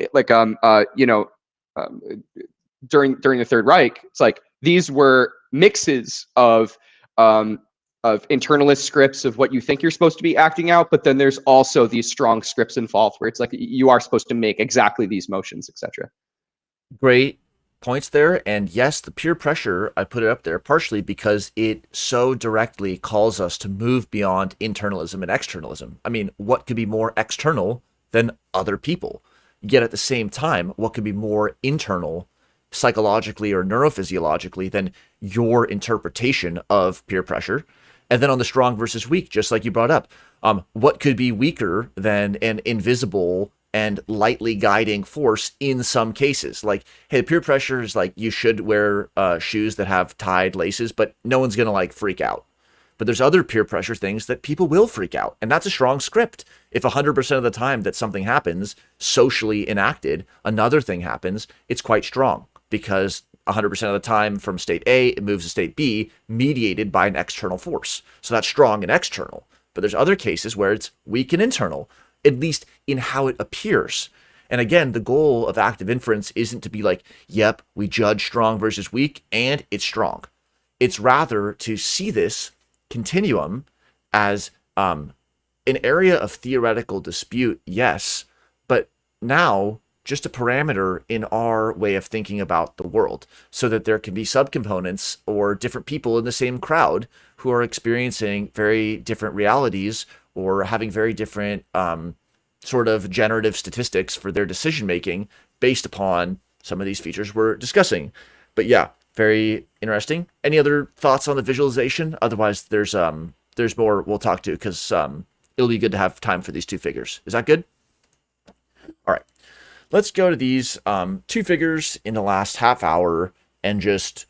the Third Reich, it's like these were mixes of internalist scripts of what you think you're supposed to be acting out, but then there's also these strong scripts involved where it's like you are supposed to make exactly these motions, etc. Great points there. And yes, the peer pressure, I put it up there partially because it so directly calls us to move beyond internalism and externalism. I mean, what could be more external than other people? Yet at the same time, what could be more internal psychologically or neurophysiologically than your interpretation of peer pressure? And then on the strong versus weak, just like you brought up, what could be weaker than an invisible and lightly guiding force in some cases? Like, hey, peer pressure is like, you should wear shoes that have tied laces, but no one's going to like freak out. But there's other peer pressure things that people will freak out. And that's a strong script. If 100% of the time that something happens, socially enacted, another thing happens, it's quite strong, because 100% of the time from state A, it moves to state B, mediated by an external force. So that's strong and external. But there's other cases where it's weak and internal, at least in how it appears. And again, the goal of active inference isn't to be like, yep, we judge strong versus weak, and it's strong. It's rather to see this continuum as an area of theoretical dispute, yes, but now just a parameter in our way of thinking about the world, so that there can be subcomponents or different people in the same crowd who are experiencing very different realities or having very different sort of generative statistics for their decision making based upon some of these features we're discussing. But yeah, very interesting. Any other thoughts on the visualization? Otherwise, there's more we'll talk to, because it'll be good to have time for these two figures. Is that good? All right. Let's go to these two figures in the last half hour and just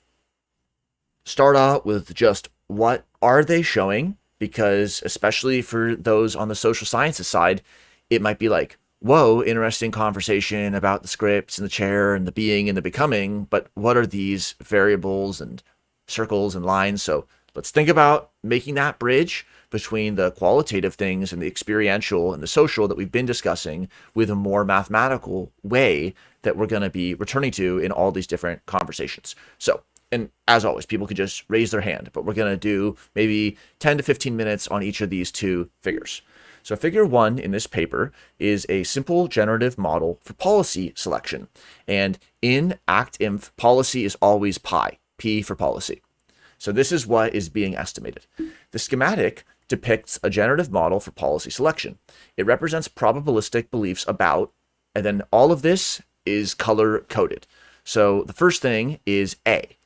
start out with just what are they showing? Because especially for those on the social sciences side, it might be like, whoa, interesting conversation about the scripts and the chair and the being and the becoming, but what are these variables and circles and lines? So let's think about making that bridge between the qualitative things and the experiential and the social that we've been discussing with a more mathematical way that we're going to be returning to in all these different conversations. So, and as always, people could just raise their hand, but we're going to do maybe 10 to 15 minutes on each of these two figures. So figure 1 in this paper is a simple generative model for policy selection. And in ActInf, policy is always pi, P for policy. So this is what is being estimated. The schematic depicts a generative model for policy selection. It represents probabilistic beliefs about, and then all of this is color coded. So the first thing is A.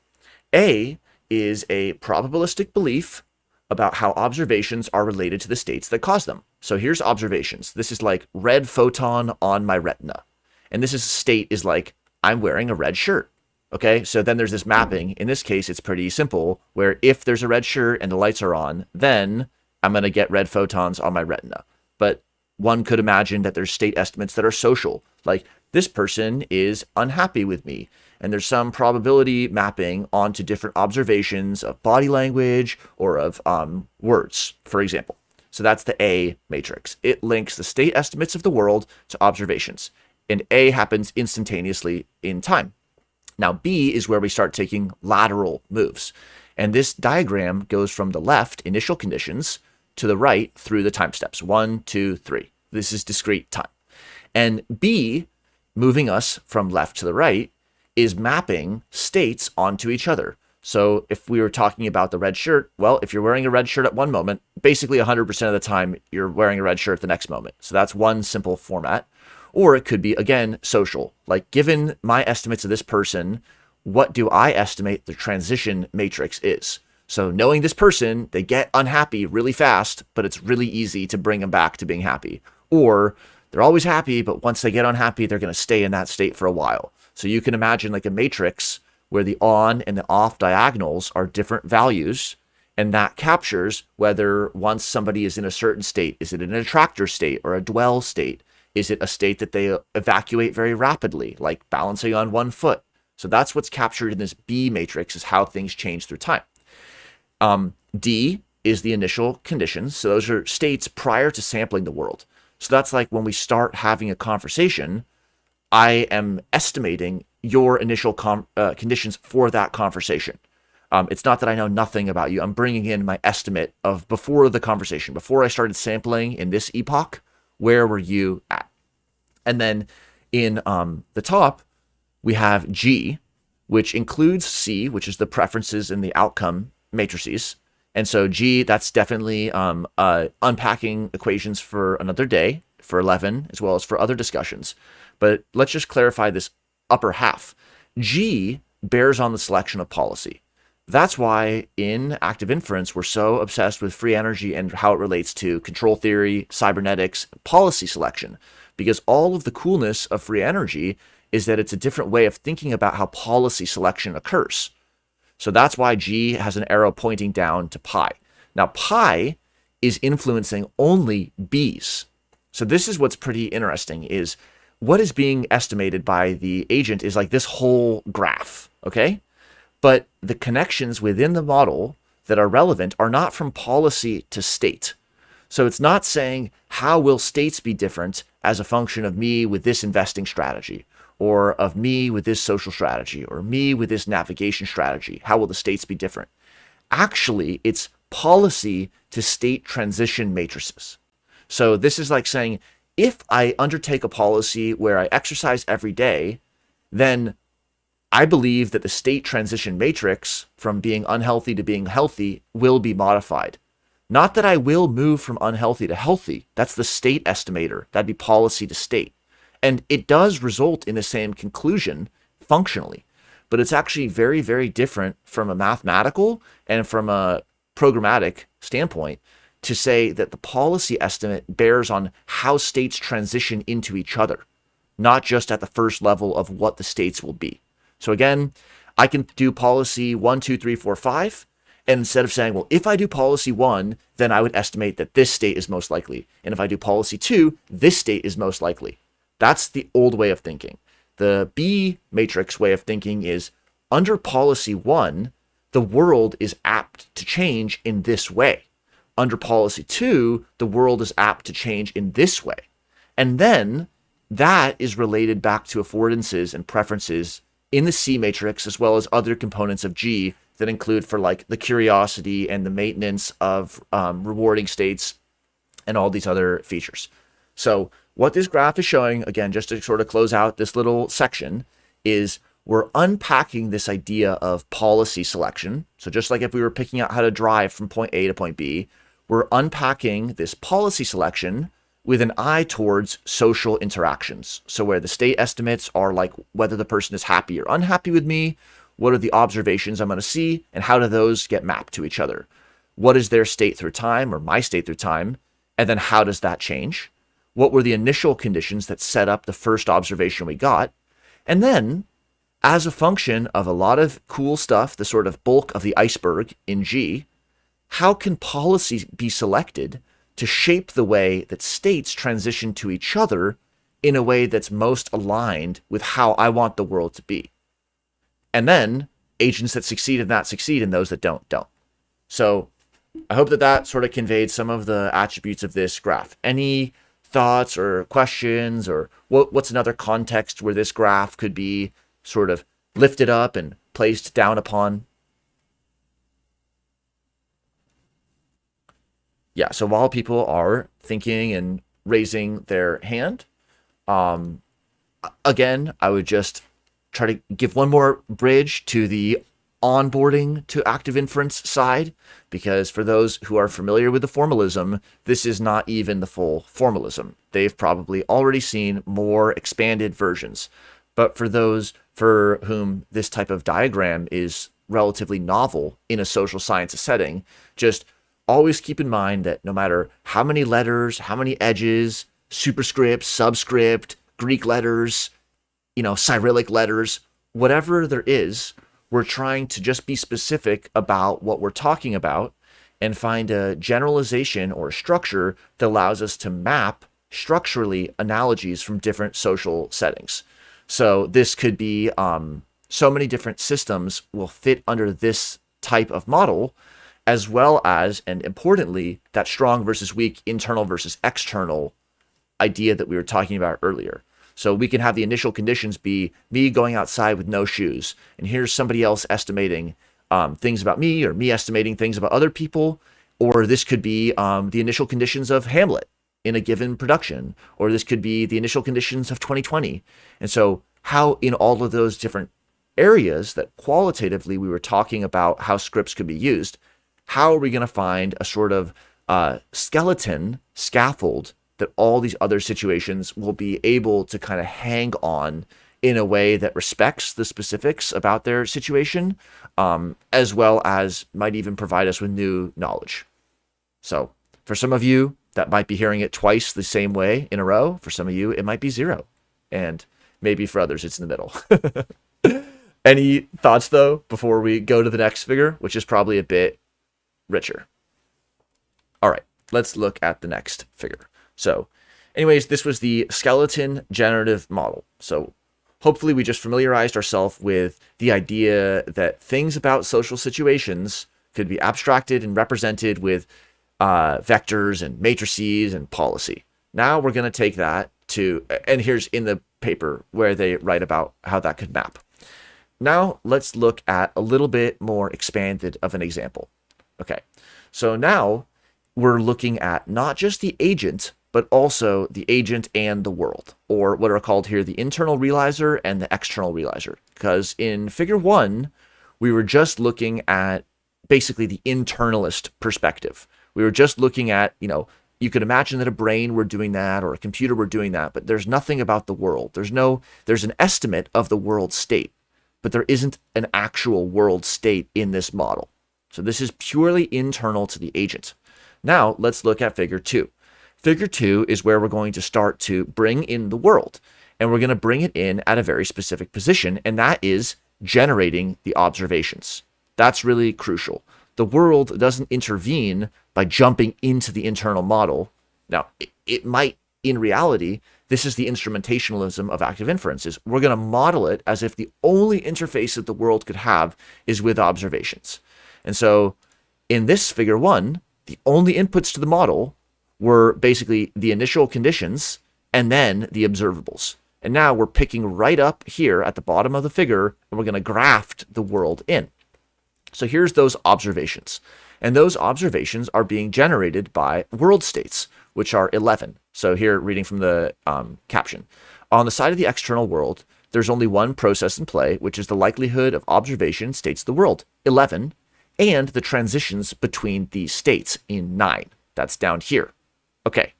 A is a probabilistic belief about how observations are related to the states that cause them. So here's observations. This is like red photon on my retina. And this is state is like, I'm wearing a red shirt. Okay, so then there's this mapping. In this case, it's pretty simple, where if there's a red shirt and the lights are on, then I'm going to get red photons on my retina. But one could imagine that there's state estimates that are social, like this person is unhappy with me. And there's some probability mapping onto different observations of body language or of words, for example. So that's the A matrix. It links the state estimates of the world to observations. And A happens instantaneously in time. Now B is where we start taking lateral moves. And this diagram goes from the left, initial conditions, to the right through the time steps, 1, 2, 3. This is discrete time. And B, moving us from left to the right, is mapping states onto each other. So if we were talking about the red shirt, well, if you're wearing a red shirt at one moment, basically 100% of the time you're wearing a red shirt the next moment. So that's one simple format. Or it could be, again, social. Like, given my estimates of this person, what do I estimate the transition matrix is? So knowing this person, they get unhappy really fast, but it's really easy to bring them back to being happy. Or they're always happy, but once they get unhappy, they're going to stay in that state for a while. So you can imagine like a matrix where the on and the off diagonals are different values, and that captures whether once somebody is in a certain state, is it an attractor state or a dwell state? Is it a state that they evacuate very rapidly, like balancing on one foot? So that's what's captured in this B matrix, is how things change through time. D is the initial conditions. So those are states prior to sampling the world. So that's like when we start having a conversation, I am estimating your initial conditions for that conversation. It's not that I know nothing about you. I'm bringing in my estimate of before the conversation, before I started sampling in this epoch, where were you at? And then in the top, we have G, which includes C, which is the preferences and the outcome matrices. And so G, that's definitely unpacking equations for another day, for 11, as well as for other discussions. But let's just clarify this upper half. G bears on the selection of policy. That's why in active inference, we're so obsessed with free energy and how it relates to control theory, cybernetics, policy selection, because all of the coolness of free energy is that it's a different way of thinking about how policy selection occurs. So that's why G has an arrow pointing down to pi. Now, pi is influencing only B's. So this is what's pretty interesting, is what is being estimated by the agent is like this whole graph, okay? But the connections within the model that are relevant are not from policy to state. So it's not saying how will states be different as a function of me with this investing strategy, or of me with this social strategy, or me with this navigation strategy. How will the states be different? Actually, it's policy to state transition matrices. So this is like saying, if I undertake a policy where I exercise every day, then I believe that the state transition matrix from being unhealthy to being healthy will be modified. Not that I will move from unhealthy to healthy. That's the state estimator. That'd be policy to state. And it does result in the same conclusion functionally, but it's actually very, very different from a mathematical and from a programmatic standpoint to say that the policy estimate bears on how states transition into each other, not just at the first level of what the states will be. So again, I can do policy 1, 2, 3, 4, 5. And instead of saying, well, if I do policy 1, then I would estimate that this state is most likely. And if I do policy 2, this state is most likely. That's the old way of thinking. The B matrix way of thinking is under policy 1, the world is apt to change in this way. Under policy 2, the world is apt to change in this way. And then that is related back to affordances and preferences in the C matrix, as well as other components of G that include for like the curiosity and the maintenance of rewarding states and all these other features. So what this graph is showing, again, just to sort of close out this little section, is we're unpacking this idea of policy selection. So just like if we were picking out how to drive from point A to point B, we're unpacking this policy selection with an eye towards social interactions. So where the state estimates are like whether the person is happy or unhappy with me, what are the observations I'm going to see, and how do those get mapped to each other? What is their state through time, or my state through time? And then how does that change? What were the initial conditions that set up the first observation we got? And then, as a function of a lot of cool stuff, the sort of bulk of the iceberg in G, how can policy be selected to shape the way that states transition to each other in a way that's most aligned with how I want the world to be? And then agents that succeed and that succeed, and those that don't. So I hope that that sort of conveyed some of the attributes of this graph. Any thoughts or questions, or what's another context where this graph could be sort of lifted up and placed down upon? Yeah, so while people are thinking and raising their hand, again, I would just try to give one more bridge to the onboarding to active inference side, because for those who are familiar with the formalism, this is not even the full formalism. They've probably already seen more expanded versions. But for those for whom this type of diagram is relatively novel in a social sciences setting, just always keep in mind that no matter how many letters, how many edges, superscript, subscript, Greek letters, Cyrillic letters, whatever there is, we're trying to just be specific about what we're talking about and find a generalization or a structure that allows us to map structurally analogies from different social settings. So this could be so many different systems will fit under this type of model, as well as, and importantly, that strong versus weak, internal versus external idea that we were talking about earlier. So we can have the initial conditions be me going outside with no shoes, and here's somebody else estimating things about me, or me estimating things about other people, or this could be the initial conditions of Hamlet in a given production, or this could be the initial conditions of 2020. And so how in all of those different areas that qualitatively we were talking about how scripts could be used, how are we going to find a sort of scaffold that all these other situations will be able to kind of hang on in a way that respects the specifics about their situation, as well as might even provide us with new knowledge. So for some of you, that might be hearing it twice the same way in a row. For some of you, it might be 0. And maybe for others, it's in the middle. Any thoughts, though, before we go to the next figure, which is probably a bit richer? All right, let's look at the next figure. So anyways, this was the skeleton generative model. So hopefully we just familiarized ourselves with the idea that things about social situations could be abstracted and represented with vectors and matrices and policy. Now we're going to take that to, and here's in the paper where they write about how that could map. Now let's look at a little bit more expanded of an example. Okay, so now we're looking at not just the agent, but also the agent and the world, or what are called here the internal realizer and the external realizer. Because in figure 1, we were just looking at basically the internalist perspective. We were just looking at, you could imagine that a brain were doing that, or a computer were doing that, but there's nothing about the world. There's an estimate of the world state, but there isn't an actual world state in this model. So this is purely internal to the agent. Now let's look at figure 2. Figure 2 is where we're going to start to bring in the world, and we're going to bring it in at a very specific position, and that is generating the observations. That's really crucial. The world doesn't intervene by jumping into the internal model. Now, it might in reality, this is the instrumentationalism of active inference, is we're going to model it as if the only interface that the world could have is with observations. And so in this figure 1, the only inputs to the model were basically the initial conditions and then the observables. And now we're picking right up here at the bottom of the figure, and we're going to graft the world in. So here's those observations. And those observations are being generated by world states, which are 11. So here, reading from the caption. On the side of the external world, there's only one process in play, which is the likelihood of observation states of the world, 11, and the transitions between these states in 9. That's down here. Okay,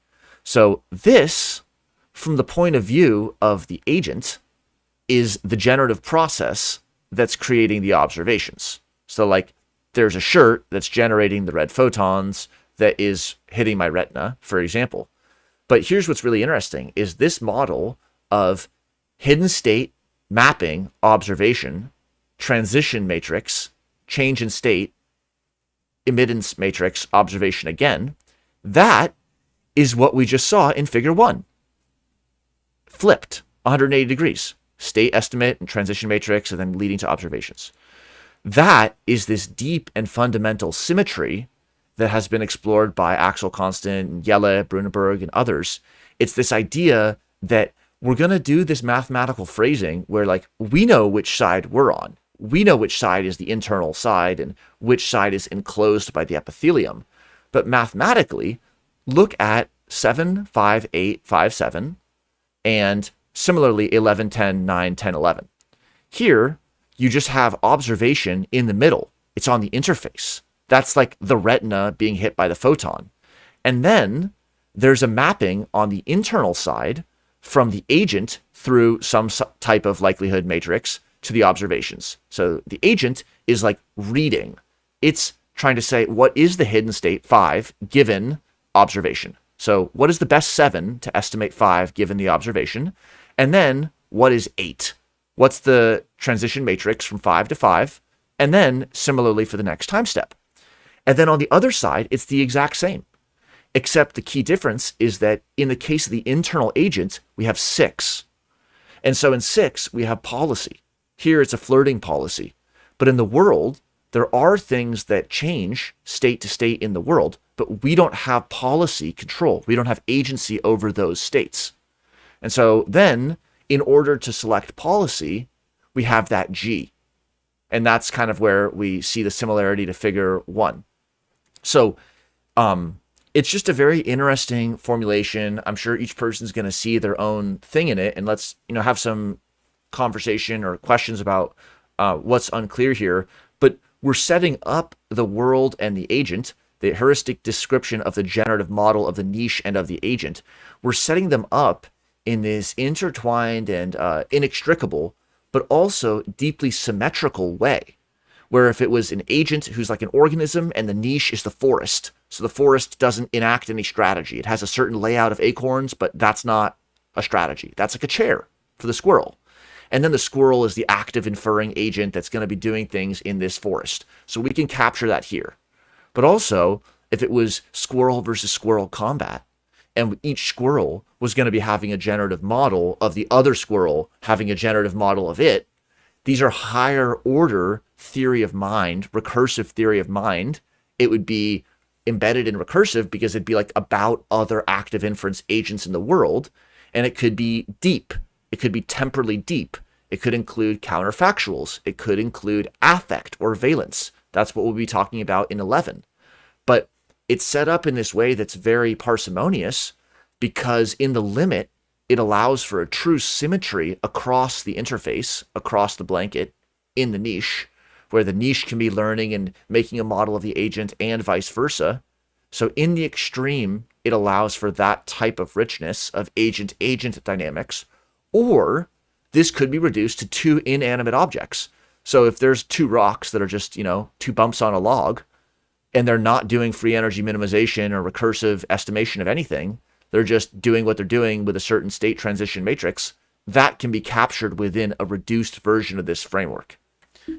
so this, from the point of view of the agent, is the generative process that's creating the observations. So like there's a shirt that's generating the red photons that is hitting my retina, for example. But here's what's really interesting is this model of hidden state, mapping, observation, transition matrix, change in state, emittance matrix, observation again, that is what we just saw in figure 1. Flipped 180 degrees. State estimate and transition matrix and then leading to observations. That is this deep and fundamental symmetry that has been explored by Axel Constant and Jelle, Brunenberg, and others. It's this idea that we're going to do this mathematical phrasing where like we know which side we're on. We know which side is the internal side and which side is enclosed by the epithelium. But mathematically, look at 7, 5, 8, 5, 7, and similarly 11, 10, 9, 10, 11. Here, you just have observation in the middle. It's on the interface. That's like the retina being hit by the photon. And then there's a mapping on the internal side from the agent through some type of likelihood matrix to the observations. So the agent is like reading. It's trying to say, what is the hidden state 5 given observation? So what is the best 7 to estimate 5 given the observation? And then what is 8? What's the transition matrix from 5 to 5? And then similarly for the next time step. And then on the other side, it's the exact same, except the key difference is that in the case of the internal agent, we have 6. And so in 6, we have policy. Here it's a flirting policy. But in the world, there are things that change state to state in the world, but we don't have policy control. We don't have agency over those states. And so then, in order to select policy, we have that G. And that's kind of where we see the similarity to figure 1. So it's just a very interesting formulation. I'm sure each person's going to see their own thing in it. And let's have some conversation or questions about what's unclear here. But we're setting up the world and the agent, the heuristic description of the generative model of the niche and of the agent. We're setting them up in this intertwined and inextricable, but also deeply symmetrical way, where if it was an agent who's like an organism and the niche is the forest, so the forest doesn't enact any strategy. It has a certain layout of acorns, but that's not a strategy. That's like a chair for the squirrel. And then the squirrel is the active inferring agent that's going to be doing things in this forest. So we can capture that here. But also, if it was squirrel versus squirrel combat, and each squirrel was going to be having a generative model of the other squirrel having a generative model of it, these are higher order theory of mind, recursive theory of mind. It would be embedded in recursive because it'd be like about other active inference agents in the world. And it could be deep. It could be temporally deep. It could include counterfactuals. It could include affect or valence. That's what we'll be talking about in 11. But it's set up in this way that's very parsimonious because in the limit, it allows for a true symmetry across the interface, across the blanket, in the niche, where the niche can be learning and making a model of the agent and vice versa. So in the extreme, it allows for that type of richness of agent-agent dynamics, or this could be reduced to 2 inanimate objects. So if there's 2 rocks that are just, 2 bumps on a log, and they're not doing free energy minimization or recursive estimation of anything, they're just doing what they're doing with a certain state transition matrix, that can be captured within a reduced version of this framework.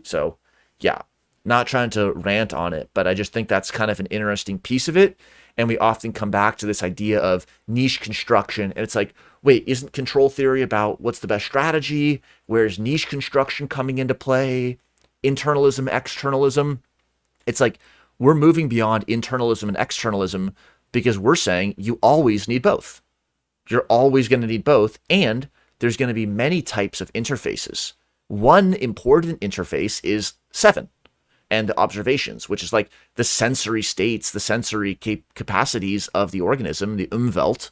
So yeah, not trying to rant on it, but I just think that's kind of an interesting piece of it. And we often come back to this idea of niche construction. And it's like, wait, isn't control theory about what's the best strategy? Where's niche construction coming into play? Internalism, externalism? It's like we're moving beyond internalism and externalism because we're saying you always need both. You're always going to need both. And there's going to be many types of interfaces. One important interface is 7 and the observations, which is like the sensory states, the sensory capacities of the organism, the Umwelt,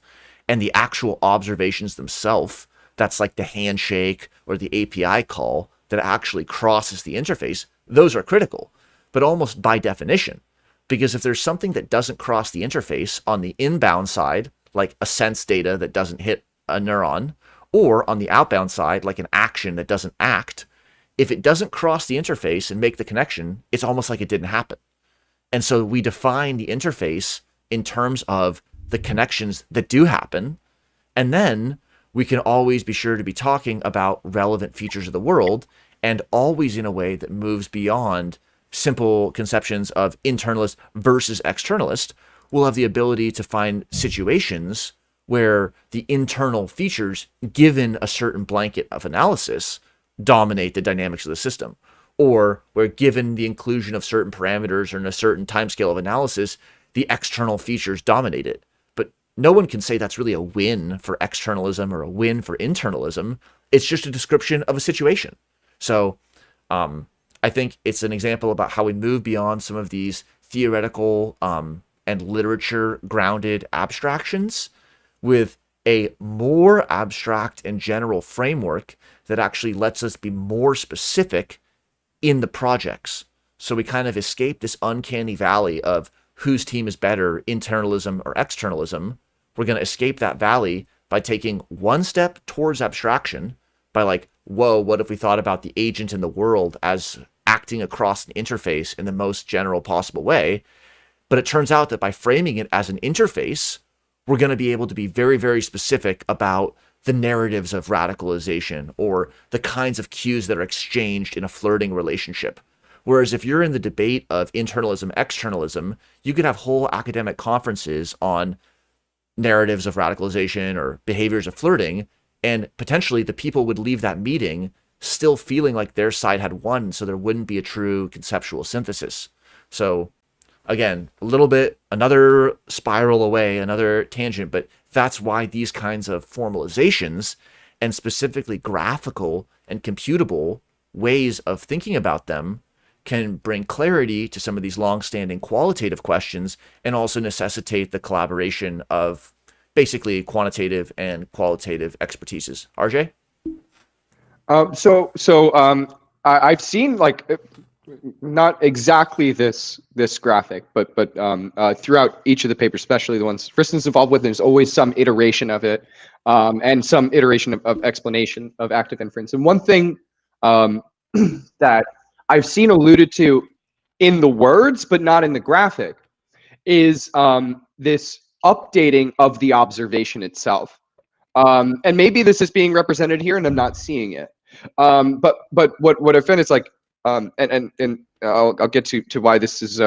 and the actual observations themselves. That's like the handshake or the API call that actually crosses the interface. Those are critical, but almost by definition, because if there's something that doesn't cross the interface on the inbound side, like a sense data that doesn't hit a neuron, or on the outbound side, like an action that doesn't act, if it doesn't cross the interface and make the connection, it's almost like it didn't happen. And so we define the interface in terms of the connections that do happen. And then we can always be sure to be talking about relevant features of the world, and always in a way that moves beyond simple conceptions of internalist versus externalist. We'll have the ability to find situations where the internal features, given a certain blanket of analysis, dominate the dynamics of the system, or where given the inclusion of certain parameters or in a certain timescale of analysis, the external features dominate it. But no one can say that's really a win for externalism or a win for internalism. It's just a description of a situation. So I think it's an example about how we move beyond some of these theoretical and literature grounded abstractions with a more abstract and general framework that actually lets us be more specific in the projects. So we kind of escape this uncanny valley of whose team is better, internalism or externalism. We're going to escape that valley by taking one step towards abstraction, by like, whoa, what if we thought about the agent in the world as acting across an interface in the most general possible way? But it turns out that by framing it as an interface, we're going to be able to be very, very specific about the narratives of radicalization or the kinds of cues that are exchanged in a flirting relationship. Whereas if you're in the debate of internalism, externalism, you could have whole academic conferences on narratives of radicalization or behaviors of flirting, and potentially the people would leave that meeting still feeling like their side had won, so there wouldn't be a true conceptual synthesis. So again, a little bit, another spiral away, another tangent, but that's why these kinds of formalizations and specifically graphical and computable ways of thinking about them can bring clarity to some of these long-standing qualitative questions and also necessitate the collaboration of basically quantitative and qualitative expertises. RJ? I've seen like not exactly this graphic, but throughout each of the papers, especially the ones Kristen's involved with, there's always some iteration of it, and some iteration of explanation of active inference. And one thing that I've seen alluded to in the words, but not in the graphic, is this updating of the observation itself. And maybe this is being represented here, and I'm not seeing it. But what I found is like, and I'll get to why this is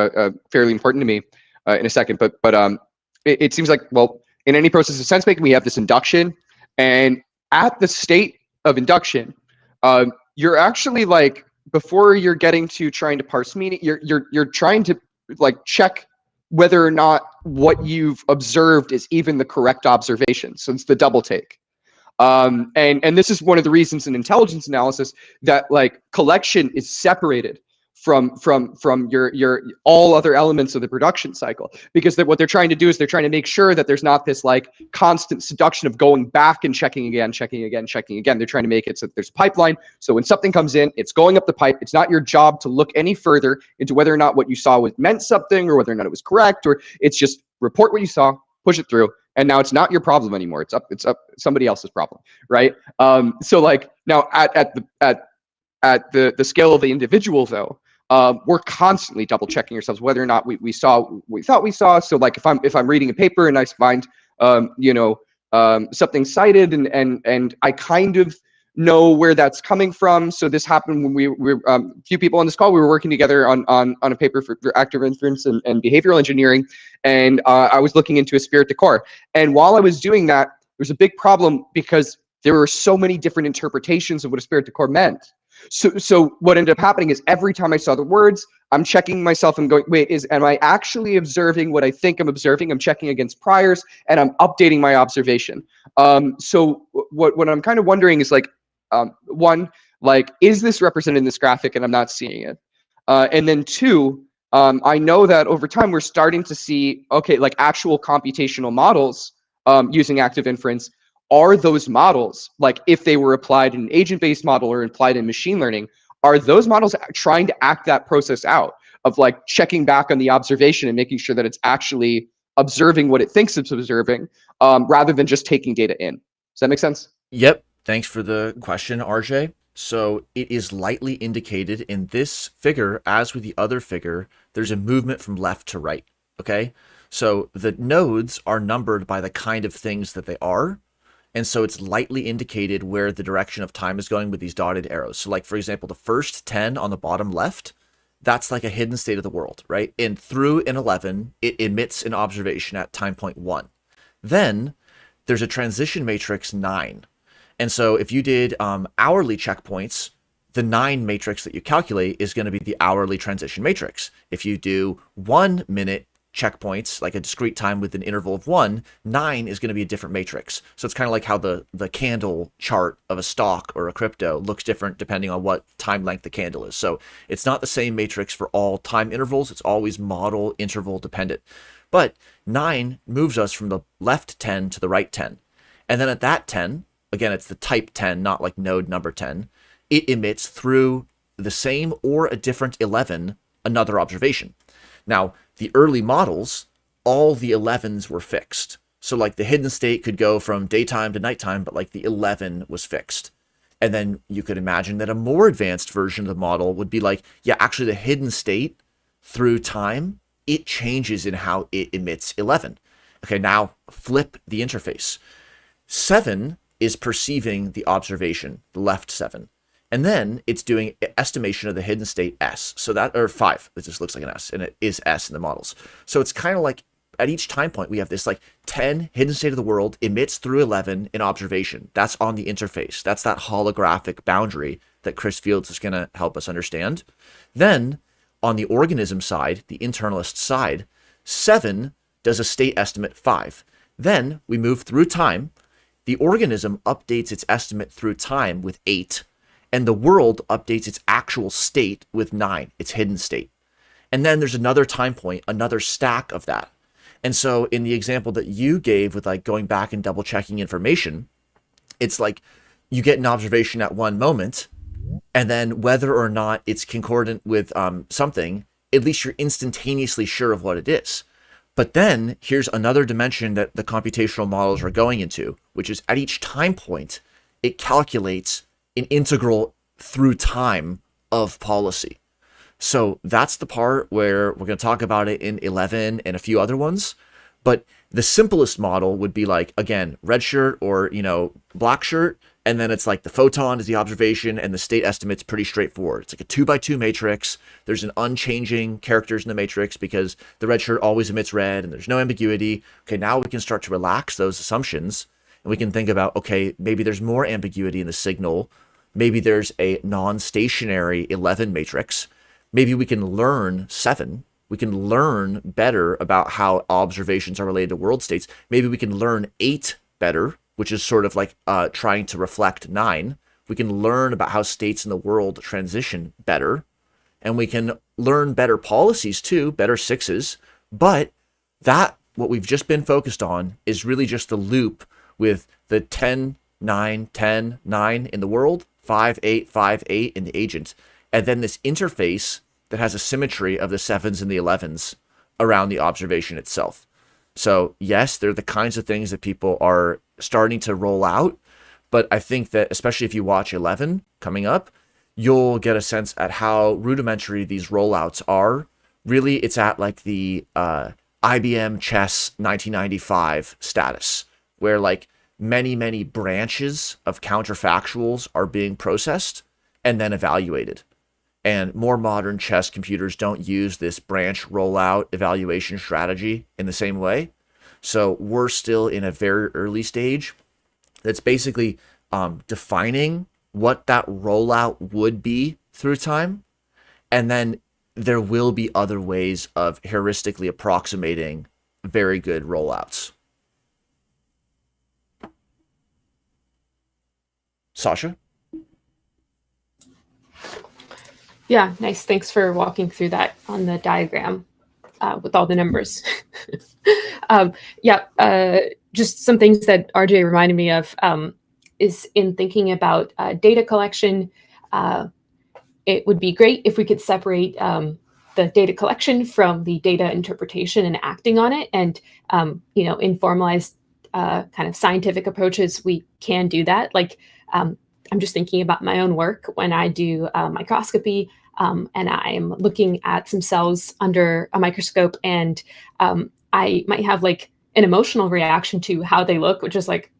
fairly important to me in a second. But it seems like, well, in any process of sense making, we have this induction, and at the state of induction, you're actually like, before you're getting to trying to parse meaning, you're trying to like check whether or not what you've observed is even the correct observation. So it's the double take. And this is one of the reasons in intelligence analysis that like collection is separated from your all other elements of the production cycle, because what they're trying to do is they're trying to make sure that there's not this like constant seduction of going back and checking again. They're trying to make it so that there's a pipeline. So when something comes in, it's going up the pipe. It's not your job to look any further into whether or not what you saw meant something or whether or not it was correct, or it's just report what you saw, push it through. And now it's not your problem anymore. It's up somebody else's problem, right? So like now at the scale of the individual though, we're constantly double checking ourselves whether or not we saw what we thought we saw. So like if I'm reading a paper and I find something cited and I kind of know where that's coming from. So this happened when we were a few people on this call. We were working together on a paper for active inference and behavioral engineering, and I was looking into esprit de corps. And while I was doing that, there was a big problem because there were so many different interpretations of what esprit de corps meant. So what ended up happening is every time I saw the words, I'm checking myself and going, wait, am I actually observing what I think I'm observing? I'm checking against priors and I'm updating my observation. So what I'm kind of wondering is like, one, like, is this represented in this graphic and I'm not seeing it? And then two, I know that over time we're starting to see, okay, like actual computational models using active inference. Are those models, like if they were applied in an agent-based model or applied in machine learning, are those models trying to act that process out of like checking back on the observation and making sure that it's actually observing what it thinks it's observing, rather than just taking data in? Does that make sense? Yep. Thanks for the question, RJ. So it is lightly indicated in this figure, as with the other figure, there's a movement from left to right. Okay. So the nodes are numbered by the kind of things that they are. And so it's lightly indicated where the direction of time is going with these dotted arrows. So like, for example, the first 10 on the bottom left, that's like a hidden state of the world, right? And through an 11, it emits an observation at time point 1. Then there's a transition matrix 9. And so if you did hourly checkpoints, the 9 matrix that you calculate is going to be the hourly transition matrix. If you do 1 minute checkpoints, like a discrete time with an interval of 1, 9 is going to be a different matrix. So it's kind of like how the candle chart of a stock or a crypto looks different depending on what time length the candle is. So it's not the same matrix for all time intervals. It's always model interval dependent. But 9 moves us from the left 10 to the right 10. And then at that 10, again, it's the type 10, not like node number 10, it emits through the same or a different 11 another observation. Now, the early models, all the 11s were fixed. So like the hidden state could go from daytime to nighttime, but like the 11 was fixed. And then you could imagine that a more advanced version of the model would be like, yeah, actually the hidden state through time, it changes in how it emits 11. Okay, now flip the interface. 7 is perceiving the observation, the left 7. And then it's doing estimation of the hidden state S. So that, or 5, it just looks like an S, and it is S in the models. So it's kind of like at each time point, we have this like 10 hidden state of the world emits through 11 in observation. That's on the interface. That's that holographic boundary that Chris Fields is going to help us understand. Then on the organism side, the internalist side, 7 does a state estimate 5. Then we move through time. The organism updates its estimate through time with 8. And the world updates its actual state with 9, its hidden state. And then there's another time point, another stack of that. And so in the example that you gave with like going back and double checking information, it's like you get an observation at one moment, and then whether or not it's concordant with something, at least you're instantaneously sure of what it is. But then here's another dimension that the computational models are going into, which is at each time point, it calculates an integral through time of policy. So that's the part where we're going to talk about it in 11 and a few other ones. But the simplest model would be like, again, red shirt or, black shirt. And then it's like the photon is the observation and the state estimate's pretty straightforward. It's like a 2x2 matrix. There's an unchanging characters in the matrix because the red shirt always emits red and there's no ambiguity. Okay, now we can start to relax those assumptions and we can think about, okay, maybe there's more ambiguity in the signal. Maybe there's a non-stationary 11 matrix. Maybe we can learn 7. We can learn better about how observations are related to world states. Maybe we can learn 8 better, which is sort of like trying to reflect 9. We can learn about how states in the world transition better. And we can learn better policies too, better 6s. But that, what we've just been focused on, is really just the loop with the 10, 9, 10, 9 in the world, 5, 8, 5, 8 in the agent. And then this interface that has a symmetry of the 7s and the 11s around the observation itself. So yes, they're the kinds of things that people are starting to roll out. But I think that especially if you watch 11 coming up, you'll get a sense at how rudimentary these rollouts are. Really, it's at like the IBM Chess 1995 status, where like many branches of counterfactuals are being processed and then evaluated. And more modern chess computers don't use this branch rollout evaluation strategy in the same way. So we're still in a very early stage that's basically defining what that rollout would be through time. And then there will be other ways of heuristically approximating very good rollouts. Sasha? Yeah, nice. Thanks for walking through that on the diagram with all the numbers. Just some things that RJ reminded me of is in thinking about data collection. It would be great if we could separate the data collection from the data interpretation and acting on it. And, in formalized kind of scientific approaches, we can do that. Like, I'm just thinking about my own work when I do microscopy and I'm looking at some cells under a microscope, and I might have like an emotional reaction to how they look, which is like,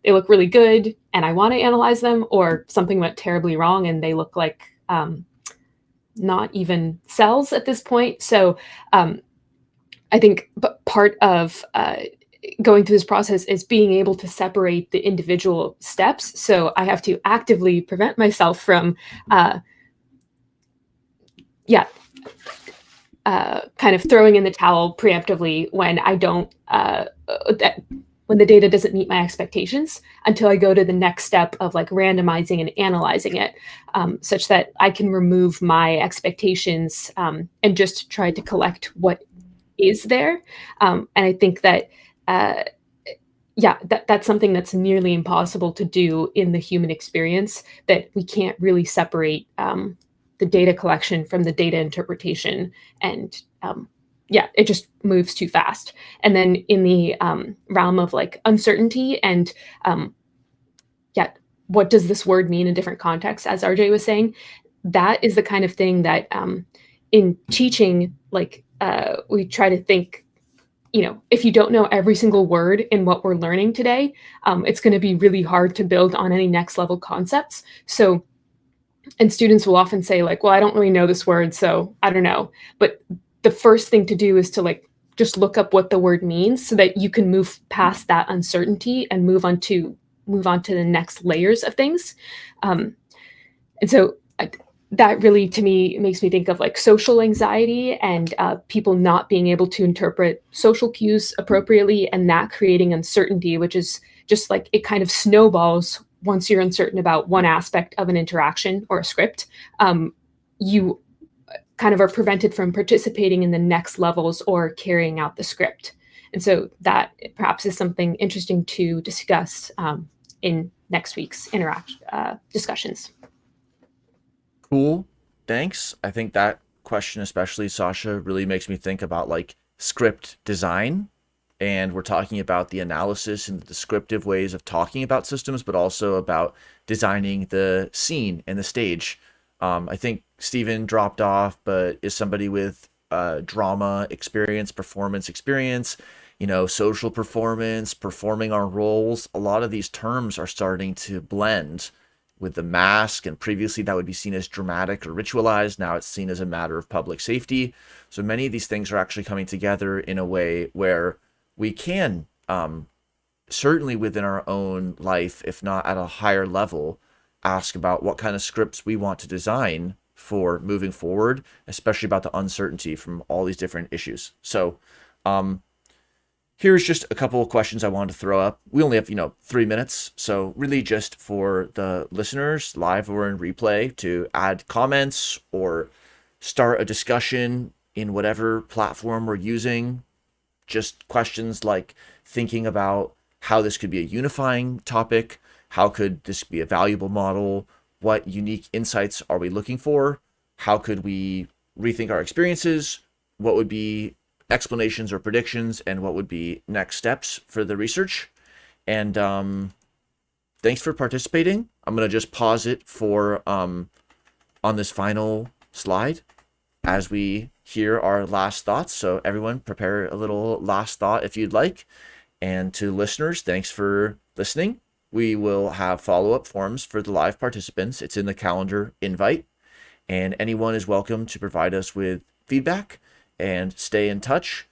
they look really good and I want to analyze them, or something went terribly wrong and they look like not even cells at this point. So I think part of going through this process is being able to separate the individual steps. So I have to actively prevent myself from kind of throwing in the towel preemptively when I don't when the data doesn't meet my expectations, until I go to the next step of like randomizing and analyzing it, such that I can remove my expectations and just try to collect what is there. And I think that that's something that's nearly impossible to do in the human experience, that we can't really separate the data collection from the data interpretation. And it just moves too fast. And then in the realm of like uncertainty and what does this word mean in different contexts, as RJ was saying, that is the kind of thing that in teaching, like we try to think, if you don't know every single word in what we're learning today, it's going to be really hard to build on any next level concepts. So, and students will often say like, well, I don't really know this word, so I don't know. But the first thing to do is to like just look up what the word means, so that you can move past that uncertainty and move on to the next layers of things. And so that really, to me, makes me think of like social anxiety and people not being able to interpret social cues appropriately, and that creating uncertainty, which is just like it kind of snowballs once you're uncertain about one aspect of an interaction or a script. You kind of are prevented from participating in the next levels or carrying out the script. And so that perhaps is something interesting to discuss in next week's discussions. Cool. Thanks. I think that question, especially Sasha, really makes me think about like script design. And we're talking about the analysis and the descriptive ways of talking about systems, but also about designing the scene and the stage. I think Stephen dropped off, but is somebody with drama experience, performance experience, social performance, performing our roles. A lot of these terms are starting to blend with the mask, and previously that would be seen as dramatic or ritualized. Now it's seen as a matter of public safety. So many of these things are actually coming together in a way where we can, certainly within our own life, if not at a higher level, ask about what kind of scripts we want to design for moving forward, especially about the uncertainty from all these different issues. So here's just a couple of questions I wanted to throw up. We only have, 3 minutes. So really just for the listeners, live or in replay, to add comments or start a discussion in whatever platform we're using. Just questions like thinking about how this could be a unifying topic. How could this be a valuable model? What unique insights are we looking for? How could we rethink our experiences? What would be explanations or predictions, and what would be next steps for the research? And thanks for participating. I'm going to just pause it for on this final slide as we hear our last thoughts. So everyone prepare a little last thought if you'd like. And to listeners, thanks for listening. We will have follow-up forms for the live participants. It's in the calendar invite, and anyone is welcome to provide us with feedback and stay in touch.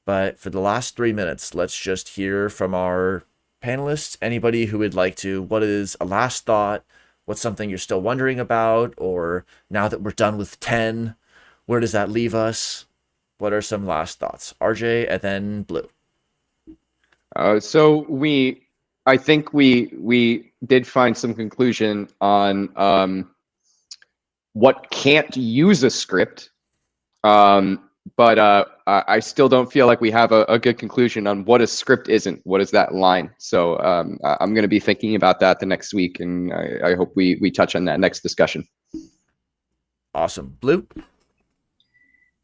But for the last 3 minutes, let's just hear from our panelists. Anybody who would like to, what is a last thought? What's something you're still wondering about? Or now that we're done with 10, where does that leave us? What are some last thoughts? RJ and then Blue. I think we did find some conclusion on what can't use a script, but I still don't feel like we have a good conclusion on what a script isn't. What is that line? So I'm going to be thinking about that the next week, and I hope we touch on that next discussion. Awesome. Blue?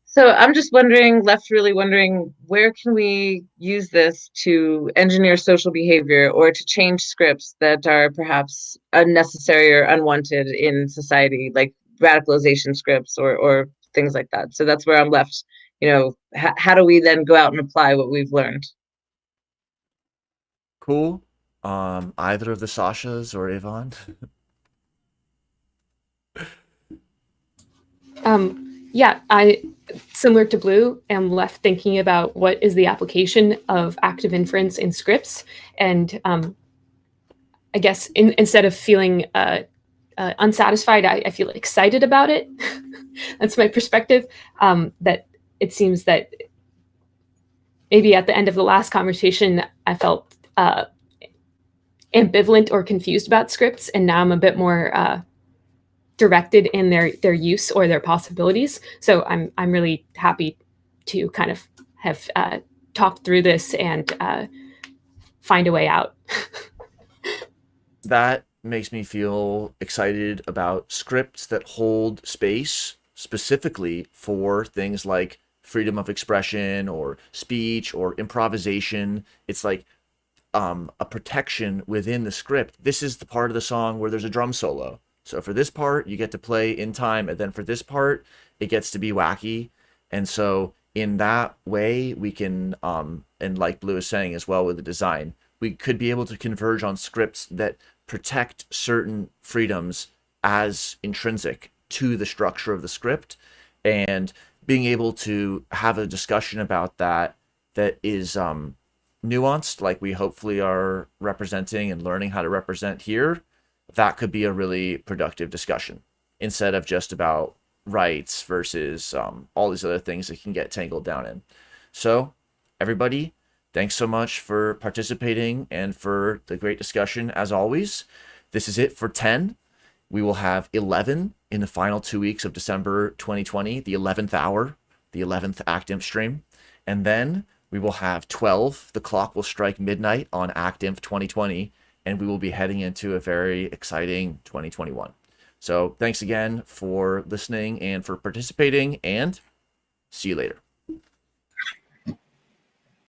So I'm just really wondering, where can we use this to engineer social behavior or to change scripts that are perhaps unnecessary or unwanted in society, like radicalization scripts or things like that. So that's where I'm left. How do we then go out and apply what we've learned? Cool. Either of the Sashas or Yvonne? Yeah, I, similar to Blue, am left thinking about what is the application of active inference in scripts. And I guess instead of feeling unsatisfied, I feel excited about it. That's my perspective. That it seems that maybe at the end of the last conversation, I felt ambivalent or confused about scripts. And now I'm a bit more directed in their use or their possibilities. So I'm really happy to kind of have talked through this and find a way out. That makes me feel excited about scripts that hold space specifically for things like freedom of expression or speech or improvisation. It's like a protection within the script. This is the part of the song where there's a drum solo. So for this part, you get to play in time, and then for this part, it gets to be wacky. And so in that way, we can, and like Blue is saying as well with the design, we could be able to converge on scripts that protect certain freedoms as intrinsic to the structure of the script, and being able to have a discussion about that is nuanced, like we hopefully are representing and learning how to represent here. That could be a really productive discussion instead of just about rights versus all these other things that can get tangled down in. So everybody, thanks so much for participating and for the great discussion as always. This is it for 10. We will have 11 in the final 2 weeks of December 2020, the 11th hour, the 11th ActInf stream. And then we will have 12. The clock will strike midnight on ActInf 2020. And we will be heading into a very exciting 2021. So thanks again for listening and for participating, and see you later.